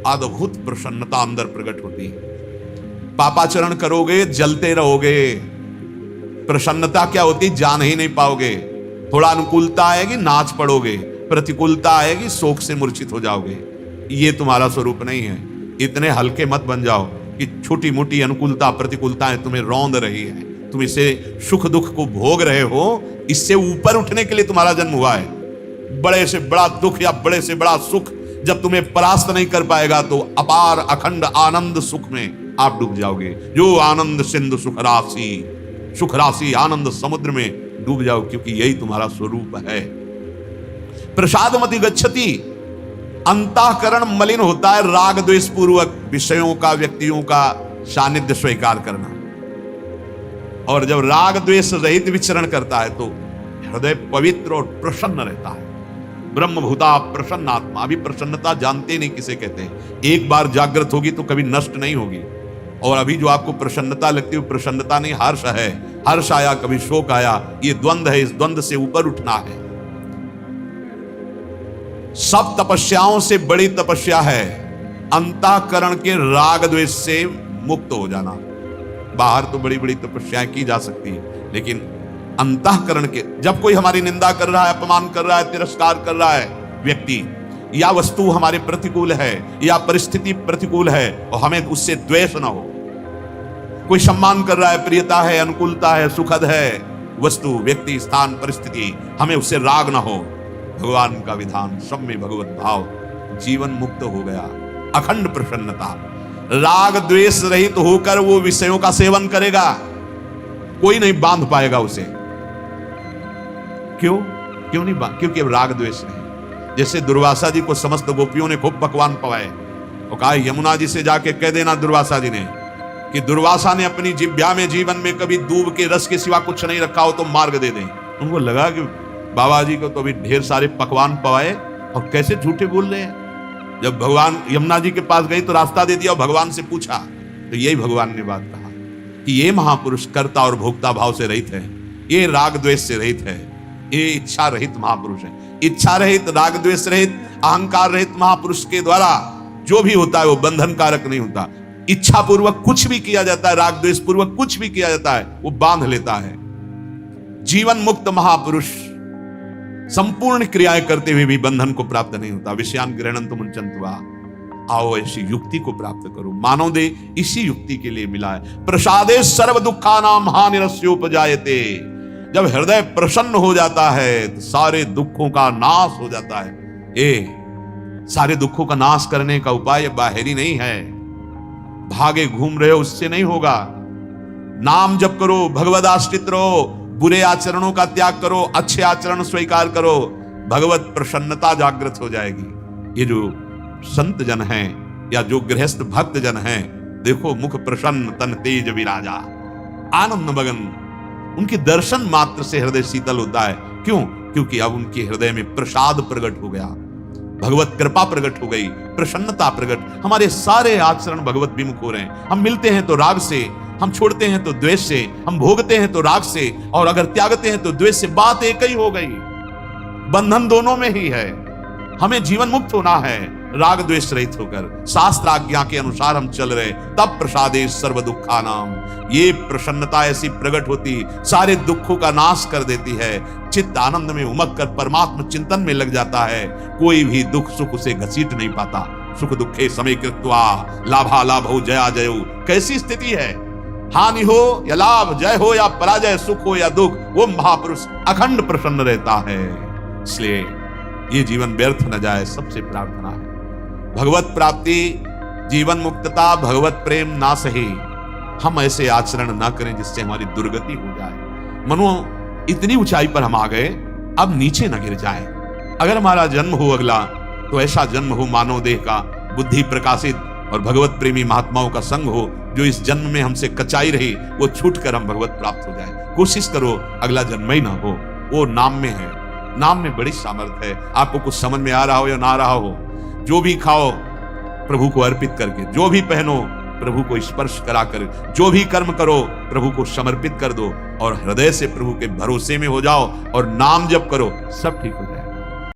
अद्भुत प्रसन्नता अंदर प्रकट होती है। पापाचरण करोगे, जलते रहोगे, प्रसन्नता क्या होती जान ही नहीं पाओगे। थोड़ा अनुकूलता आएगी, नाच पड़ोगे, प्रतिकूलता आएगी, शोक से मूर्छित हो जाओगे। ये तुम्हारा स्वरूप नहीं है। इतने हल्के मत बन जाओ कि छोटी मोटी अनुकूलता प्रतिकूलताएं तुम्हें रौंद रही है, तुम इसे सुख दुख को भोग रहे हो। इससे ऊपर उठने के लिए तुम्हारा जन्म हुआ है। बड़े से बड़ा दुख या बड़े से बड़ा सुख जब तुम्हें परास्त नहीं कर पाएगा तो अपार अखंड आनंद सुख में आप डूब जाओगे। जो आनंद सिंधु सुख राशि आनंद समुद्र में डूब जाओ, क्योंकि यही तुम्हारा स्वरूप है। प्रसादमति गच्छति, अंतःकरण मलिन होता है राग द्वेष पूर्वक विषयों का, व्यक्तियों का सानिध्य स्वीकार करना। और जब राग द्वेष रहित विचरण करता है तो हृदय पवित्र और प्रसन्न रहता है। ब्रह्म भूता प्रसन्नात्मा। अभी प्रसन्नता जानते नहीं किसे कहते हैं। एक बार जागृत होगी तो कभी नष्ट नहीं होगी। और अभी जो आपको प्रसन्नता लगती है, प्रसन्नता नहीं, हर्ष है। हर्ष आया कभी शोक आया, ये द्वंद्व है। इस द्वंद्व से ऊपर उठना है। सब तपस्याओं से बड़ी तपस्या है अंतःकरण के राग द्वेष से मुक्त हो जाना। बाहर तो बड़ी बड़ी तपस्याएं की जा सकती है, लेकिन अंतःकरण के, जब कोई हमारी निंदा कर रहा है, अपमान कर रहा है, तिरस्कार कर रहा है व्यक्ति, या वस्तु हमारे प्रतिकूल है, या परिस्थिति प्रतिकूल है, और हमें उससे द्वेष ना हो। कोई सम्मान कर रहा है, प्रियता है, अनुकूलता है, सुखद है, वस्तु, व्यक्ति, स्थान, परिस्थिति, हमें उससे राग ना हो। भगवान का विधान, सब में भगवत भाव, जीवन मुक्त हो गया। अखंड प्रसन्नता, राग द्वेष रहित होकर वो विषयों का सेवन करेगा, कोई नहीं बांध पाएगा उसे। क्यों नहीं बांध? क्योंकि अब राग द्वेष नहीं। जैसे दुर्वासा जी को समस्त गोपियों ने खूब पकवान पवाए, और कहा यमुना जी से जाके कह देना दुर्वासा जी ने कि दुर्वासा ने अपनी जिह्वा में जीवन में कभी दूब के रस के सिवा कुछ नहीं रखा हो तो मार्ग दे दें। उनको लगा कि बाबा जी को तो अभी ढेर सारे पकवान पवाए और कैसे झूठे बोल रहे हैं। जब भगवान यमुना जी के पास गई तो रास्ता दे दिया और भगवान से पूछा, तो यही भगवान ने बात कहा कि ये महापुरुष कर्ता और भोक्ता भाव से रहित है, ये राग द्वेष से रहित है, ये इच्छा रहित महापुरुष है। इच्छा रहित, राग द्वेष रहित, अहंकार रहित महापुरुष के द्वारा जो भी होता है वो बंधन कारक नहीं होता। इच्छा पूर्वक कुछ भी किया जाता है, राग द्वेष पूर्वक कुछ भी किया जाता है, वो बांध लेता है। जीवन मुक्त महापुरुष संपूर्ण क्रियाएं करते हुए भी बंधन को प्राप्त नहीं होता। विषयान गृह्णन्तु मुञ्चन्त्वा, आओ ऐसी युक्ति को प्राप्त करो। मानव देह इसी युक्ति के लिए मिला है। प्रसादे सर्व दुखानां हानिरस्योपजायते। जब हृदय प्रसन्न हो जाता है तो सारे दुखों का नाश हो जाता है। सारे दुखों का नाश करने का उपाय बाहरी नहीं है, भागे घूम रहे हो उससे नहीं होगा। नाम जप करो, भगवद आश्रित रहो, बुरे आचरणों का त्याग करो, अच्छे आचरण स्वीकार करो, भगवत प्रसन्नता जागृत हो जाएगी। ये जो संत जन हैं या जो गृहस्थ भक्त जन हैं, देखो मुख प्रसन्न तन तेज विराजा, आनंद मगन, उनके दर्शन मात्र से हृदय शीतल होता है। क्यों? क्योंकि अब उनके हृदय में प्रसाद प्रकट हो गया, भगवत कृपा प्रकट हो गई, प्रसन्नता प्रकट। हमारे सारे आचरण भगवत विमुख हो रहे हैं। हम मिलते हैं तो राग से, हम छोड़ते हैं तो द्वेष से, हम भोगते हैं तो राग से, और अगर त्यागते हैं तो द्वेष से। बात एक ही हो गई, बंधन दोनों में ही है। हमें जीवन मुक्त होना है, राग द्वेष रहित होकर शास्त्र आज्ञा के अनुसार हम चल रहे, तब प्रसादे सर्व दुखानाम। ये प्रसन्नता ऐसी प्रकट होती, सारे दुखों का नाश कर देती है। चित्त आनंद में उमग कर परमात्मा चिंतन में लग जाता है। कोई भी दुख सुख उसे घसीट नहीं पाता। सुख दुखे समय कृत्वा लाभा लाभो जया जयो। कैसी स्थिति है? हानि हो या लाभ, जय हो या पराजय, सुख हो या दुख, वो महापुरुष अखंड प्रसन्न रहता है। इसलिए ये जीवन व्यर्थ न जाए, सबसे प्रार्थना है भगवत प्राप्ति, जीवन मुक्तता, भगवत प्रेम ना सही। हम ऐसे आचरण ना करें जिससे हमारी दुर्गति हो जाए। मनो इतनी ऊंचाई पर हम आ गए, अब नीचे न गिर जाए। अगर हमारा जन्म हो अगला, तो ऐसा जन्म हो मानव देह का, बुद्धि प्रकाशित और भगवत प्रेमी महात्माओं का संग हो, जो इस जन्म में हमसे कचाई रही वो छूट कर हम भगवत प्राप्त हो जाए। कोशिश करो अगला जन्म ही ना हो। वो नाम में है, नाम में बड़ी सामर्थ्य है। आपको कुछ समझ में आ रहा हो या ना आ रहा हो, जो भी खाओ प्रभु को अर्पित करके, जो भी पहनो प्रभु को स्पर्श कराकर, जो भी कर्म करो प्रभु को समर्पित कर दो, और हृदय से प्रभु के भरोसे में हो जाओ और नाम जप करो, सब ठीक हो जाए।